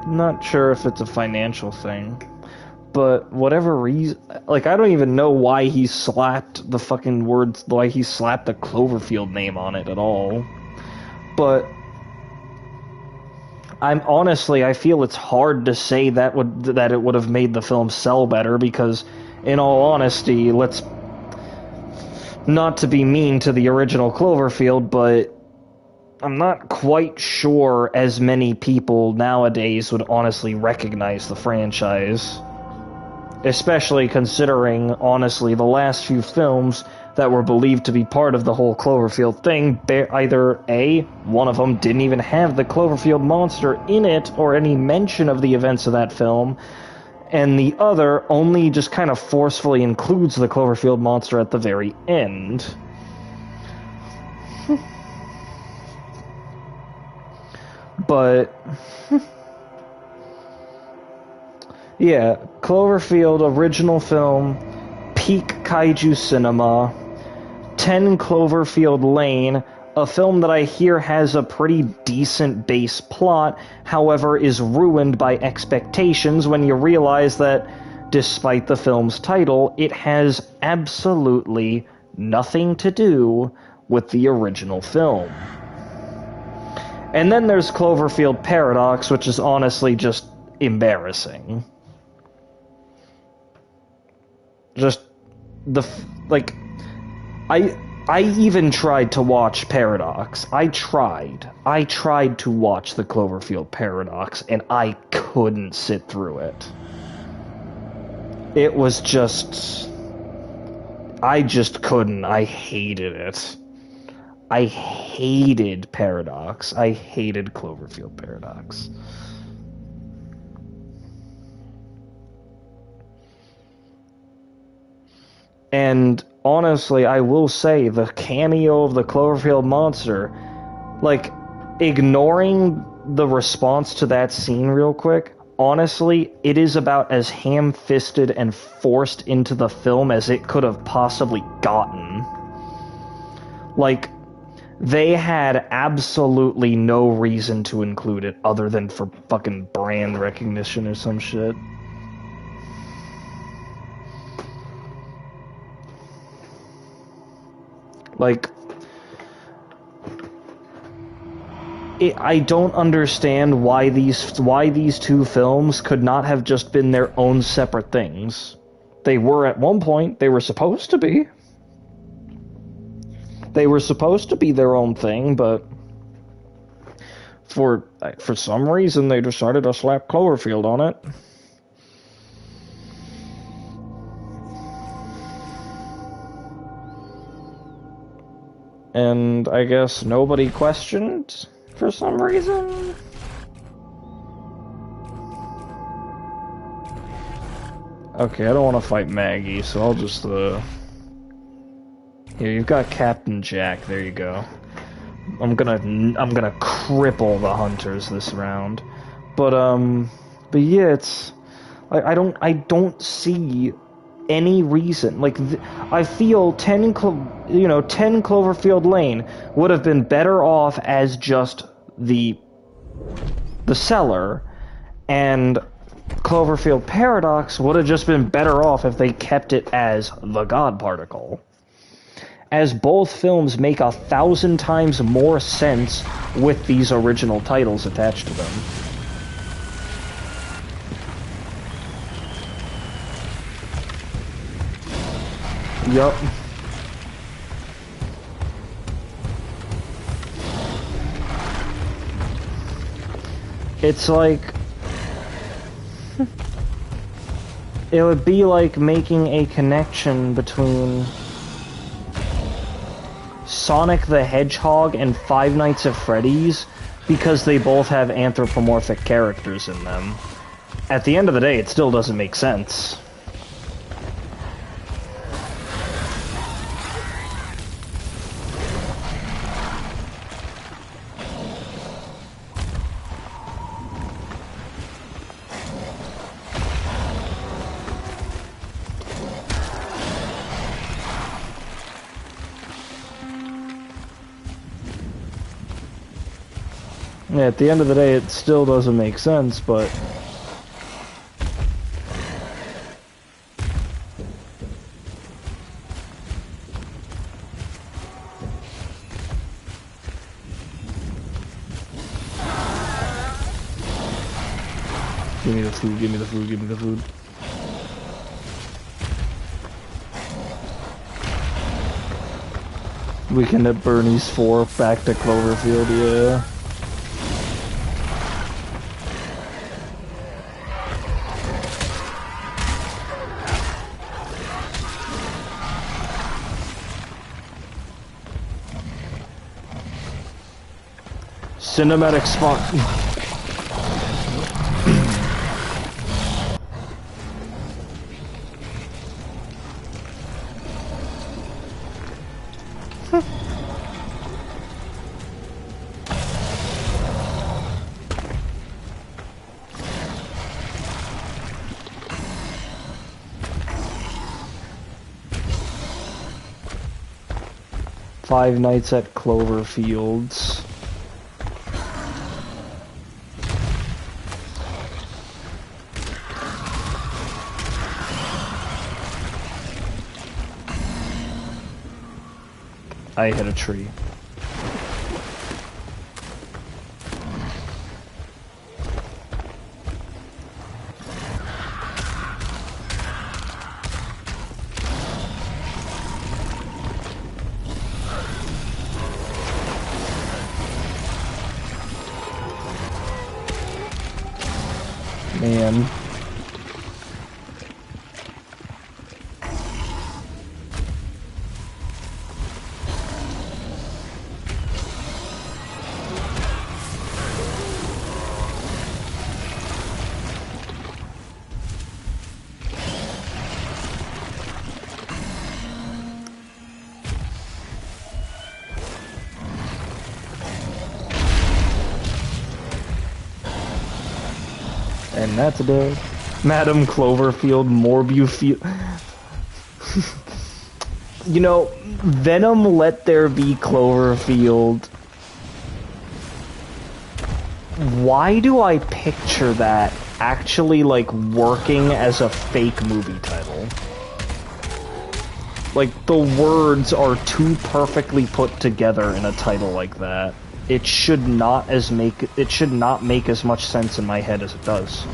not sure if it's a financial thing, but whatever reason, like, I don't even know why he slapped the fucking words, why he slapped the Cloverfield name on it at all. But I feel it's hard to say that it would have made the film sell better, because in all honesty, let's not to be mean to the original Cloverfield, but I'm not quite sure as many people nowadays would honestly recognize the franchise. Especially considering, honestly, the last few films that were believed to be part of the whole Cloverfield thing, either A, one of them didn't even have the Cloverfield monster in it or any mention of the events of that film, and the other only just kind of forcefully includes the Cloverfield monster at the very end. But, yeah, Cloverfield, original film, peak kaiju cinema, 10 Cloverfield Lane, a film that I hear has a pretty decent base plot, however is ruined by expectations when you realize that, despite the film's title, it has absolutely nothing to do with the original film. And then there's Cloverfield Paradox, which is honestly just embarrassing. Just I even tried to watch Paradox. I tried to watch the Cloverfield Paradox, and I couldn't sit through it. It was just... I just couldn't. I hated it. I hated Paradox. I hated Cloverfield Paradox. And honestly, I will say, the cameo of the Cloverfield monster, like, ignoring the response to that scene real quick, honestly, it is about as ham-fisted and forced into the film as it could have possibly gotten. Like, They had absolutely no reason to include it other than for fucking brand recognition or some shit. Like, I don't understand why these two films could not have just been their own separate things. They were at one point, they were supposed to be. They were supposed to be their own thing, but for some reason they decided to slap Cloverfield on it. And I guess nobody questioned for some reason. Okay, I don't want to fight Maggie, so I'll just Here, you've got Captain Jack. There you go. I'm gonna cripple the hunters this round, but yeah, it's I don't see any reason. Like I feel 10 Cloverfield Lane would have been better off as just the seller, and Cloverfield Paradox would have just been better off if they kept it as the God Particle. As both films make 1,000 times more sense with these original titles attached to them. Yup. It's like... it would be like making a connection between Sonic the Hedgehog and Five Nights at Freddy's because they both have anthropomorphic characters in them. At the end of the day, it still doesn't make sense. Yeah, at the end of the day, it still doesn't make sense, but... Give me the food, give me the food, give me the food. Weekend at Bernie's 4, back to Cloverfield, yeah. Cinematic spot. 5 Nights at Cloverfield's. I hit a tree. Man. And that's a day. Madam Cloverfield, Morbufield. You know, Venom Let There Be Cloverfield. Why do I picture that actually, like, working as a fake movie title? Like, the words are too perfectly put together in a title like that. It should not make as much sense in my head as it does.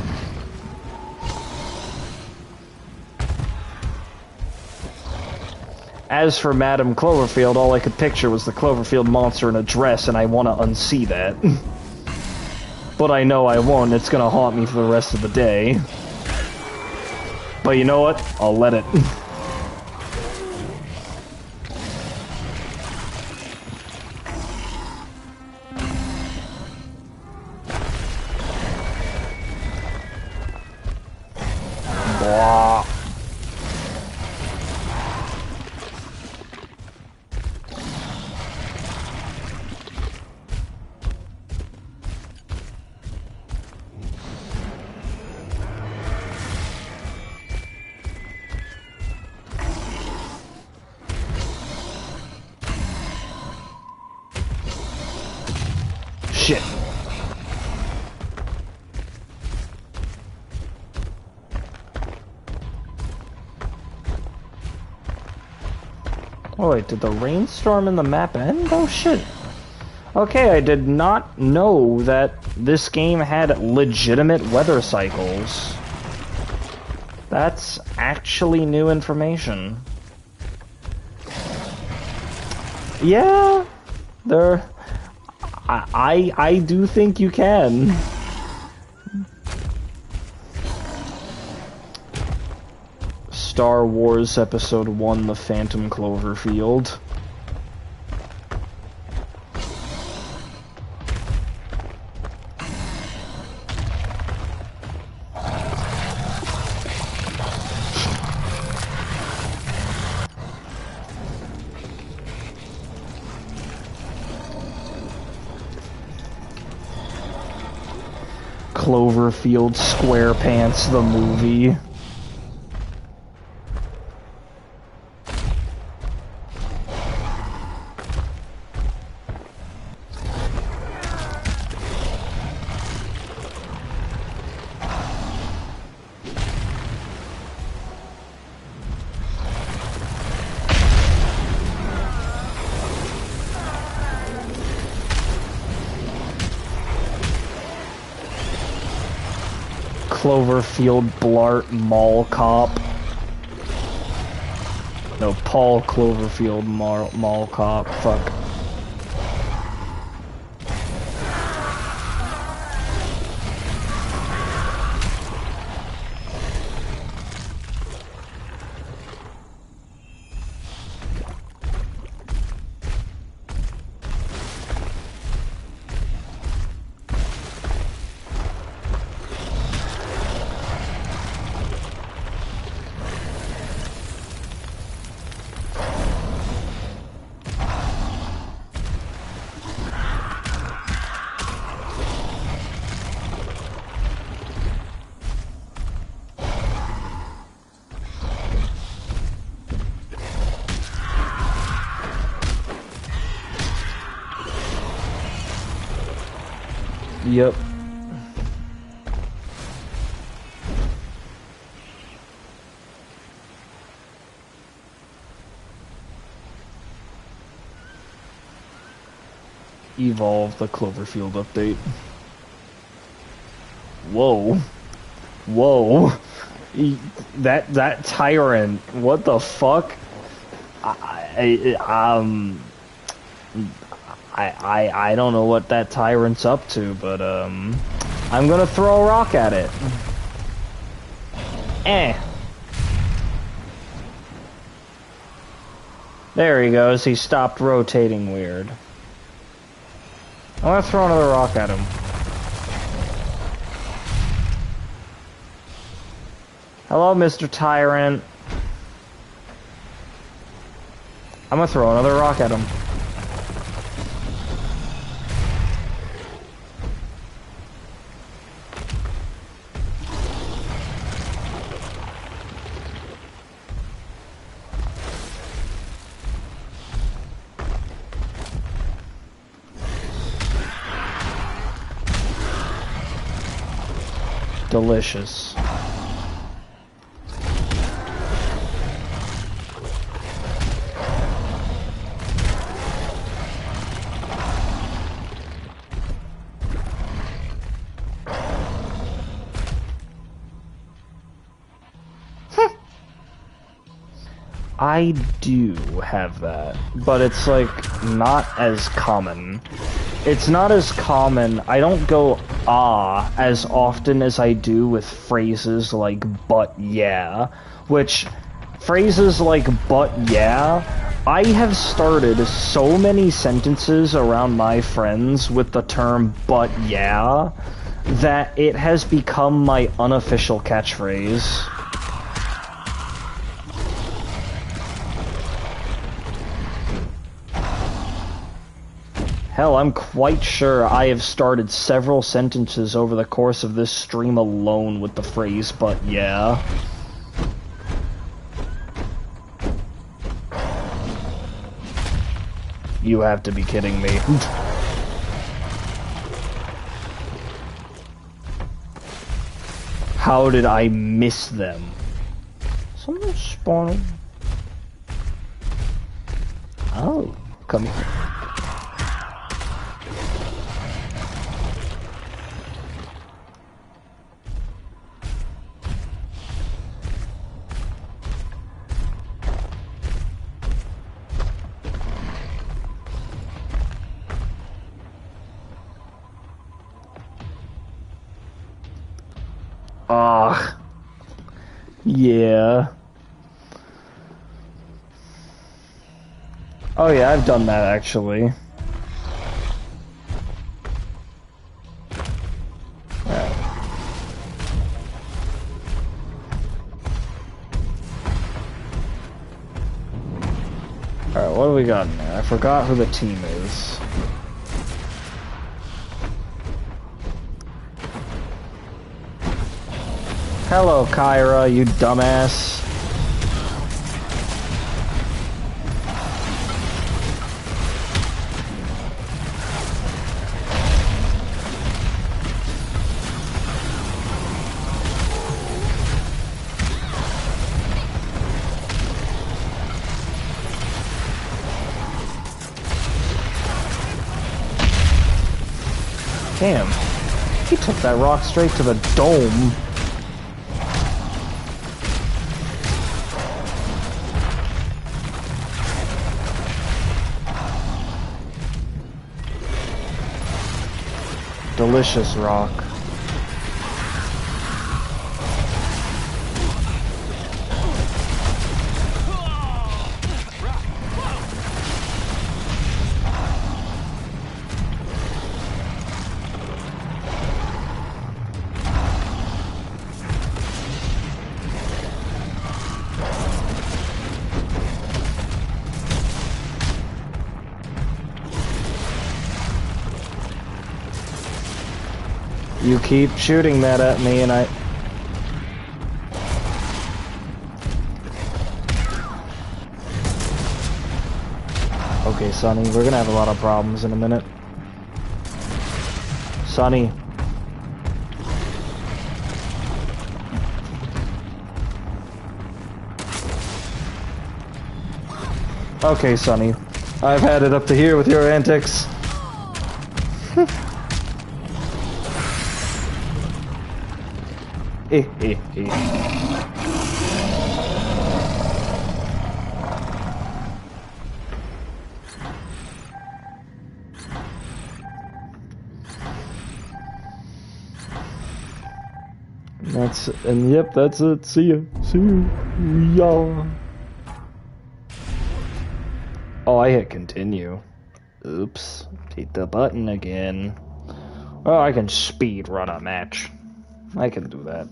As for Madame Cloverfield, all I could picture was the Cloverfield monster in a dress, and I want to unsee that. But I know I won't. It's gonna haunt me for the rest of the day. But you know what? I'll let it. Blah. Shit. Oh wait, did the rainstorm in the map end? Oh shit. Okay, I did not know that this game had legitimate weather cycles. That's actually new information. Yeah, I do think you can. Star Wars Episode 1, The Phantom Cloverfield. Cloverfield SquarePants, the movie. Cloverfield Blart Mall Cop. No, Paul Cloverfield Mall Cop. Fuck. Yep. Evolve the Cloverfield update. Whoa. Whoa. That tyrant. What the fuck? I don't know what that tyrant's up to, but I'm gonna throw a rock at it. There he goes. He stopped rotating weird. I'm gonna throw another rock at him. Hello, Mr. Tyrant. I'm gonna throw another rock at him. Delicious. I do have that, but it's like not as common. It's not as common. I don't go ah as often as I do with phrases like but yeah, which phrases like but yeah, I have started so many sentences around my friends with the term but yeah that it has become my unofficial catchphrase. Hell, I'm quite sure I have started several sentences over the course of this stream alone with the phrase, but yeah. You have to be kidding me. How did I miss them? Someone spawned. Oh, come here. Ah, yeah. Oh yeah, I've done that actually. Alright, what do we got in there? I forgot who the team is. Hello, Kyra, you dumbass. Damn, he took that rock straight to the dome. Delicious rock. You keep shooting that at me and I... Okay, Sonny, we're gonna have a lot of problems in a minute. Sonny. Okay, Sonny. I've had it up to here with your antics. Yep, that's it. See ya. See you. Y'all. Oh, I hit continue. Oops. Hit the button again. Oh, I can speed run a match. I can do that.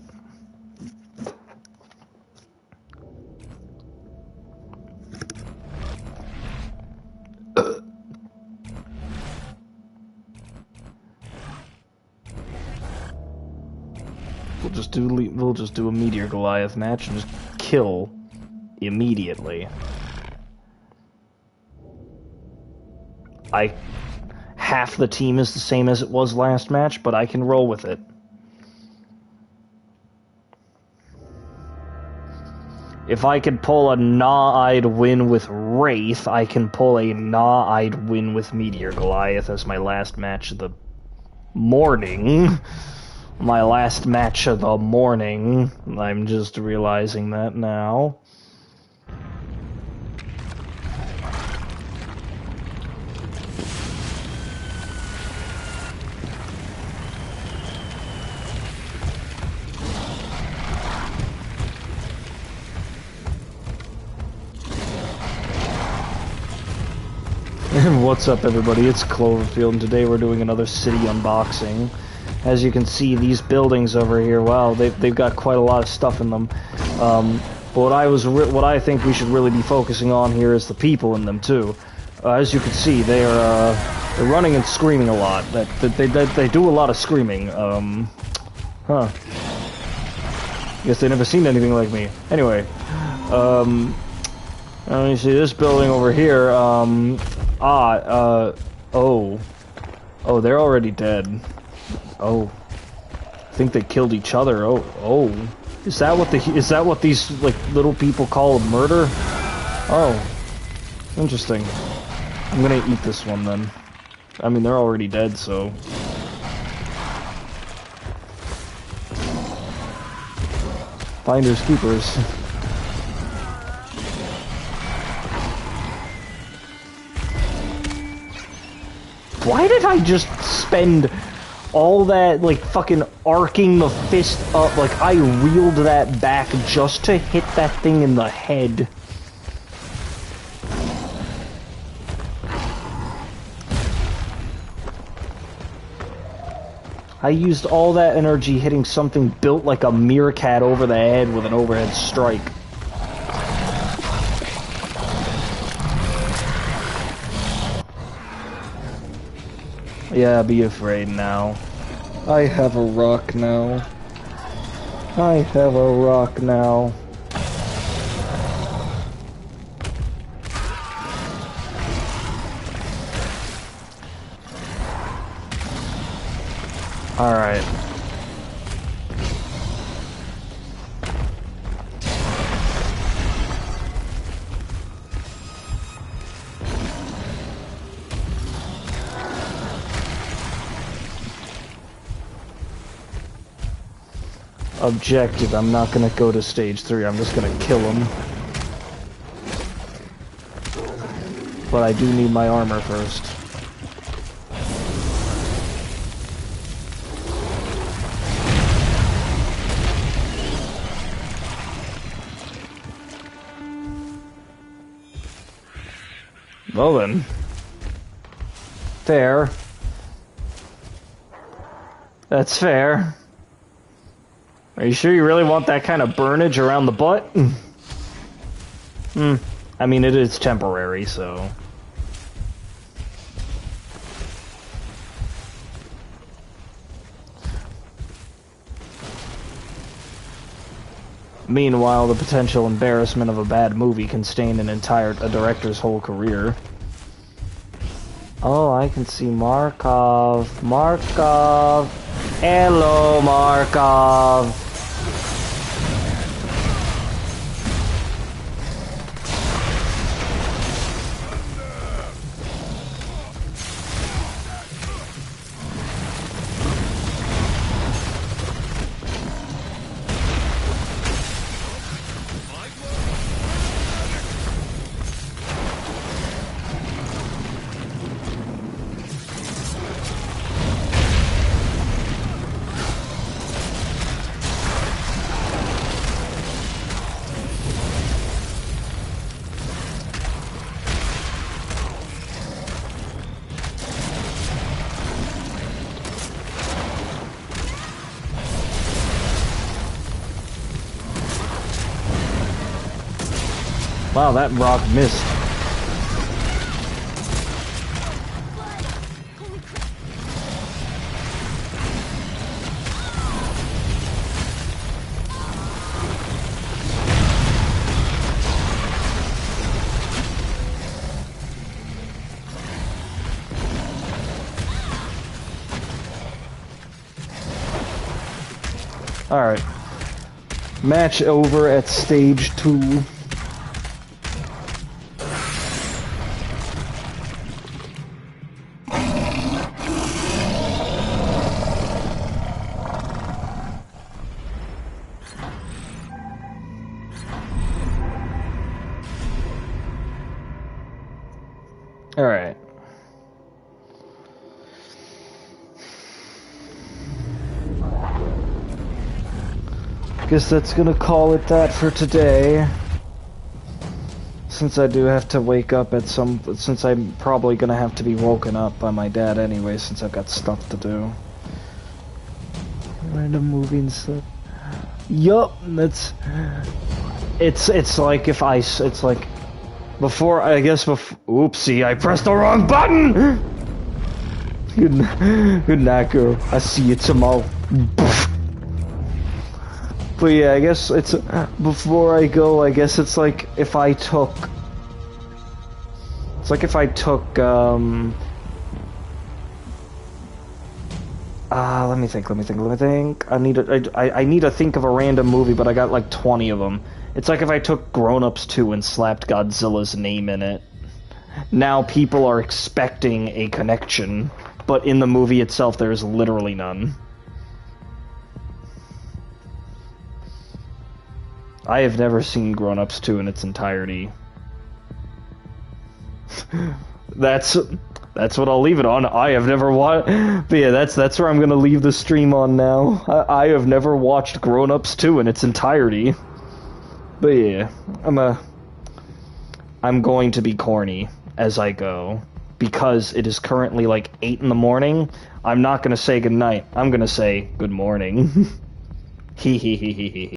We'll just do a Meteor Goliath match and just kill immediately. Half the team is the same as it was last match, but I can roll with it. If I could pull a Gnaw-eyed win with Wraith, I can pull a Gnaw-eyed win with Meteor Goliath as my last match of the morning. My last match of the morning. I'm just realizing that now. What's up, everybody? It's Cloverfield, and today we're doing another city unboxing. As you can see, these buildings over here, wow, they've got quite a lot of stuff in them. But what I think we should really be focusing on here is the people in them too. As you can see, they're running and screaming a lot. They do a lot of screaming. Huh? Guess they never seen anything like me. Anyway, let me see this building over here. Oh, they're already dead. Oh, I think they killed each other. Oh, is that what these like little people call murder? Oh, interesting. I'm gonna eat this one then. I mean, they're already dead, so. Finders keepers. Why did I just spend all that, like, fucking arcing the fist up? Like, I reeled that back just to hit that thing in the head. I used all that energy hitting something built like a meerkat over the head with an overhead strike. Yeah, be afraid now. I have a rock now. I have a rock now. Alright. Objective, I'm not gonna go to stage 3, I'm just gonna kill him. But I do need my armor first. Well then. Fair. That's fair. Are you sure you really want that kind of burnage around the butt? I mean, it is temporary, so... Meanwhile, the potential embarrassment of a bad movie can stain a director's whole career. Oh, I can see Markov. Markov! Hello, Markov! Wow, that rock missed. Alright. Match over at stage 2. Alright. Guess that's gonna call it that for today. Since I do have to wake up at since I'm probably gonna have to be woken up by my dad anyway, since I've got stuff to do. Random movie and stuff. Yup, it's like if it's like, before, I guess oopsie, I pressed the wrong button! Good night, girl. I see you tomorrow. But yeah, I guess it's, before I go, I guess it's like if I took, let me think. I need to think of a random movie, but I got like 20 of them. It's like if I took Grown Ups 2 and slapped Godzilla's name in it. Now people are expecting a connection, but in the movie itself there is literally none. I have never seen Grown Ups 2 in its entirety. That's what I'll leave it on. I have never watched. But yeah, that's where I'm gonna leave the stream on now. I have never watched Grown Ups 2 in its entirety. But yeah, I'm going to be corny as I go, because it is currently like 8 in the morning. I'm not gonna say goodnight. I'm gonna say good morning. Hee hee hee hee hee.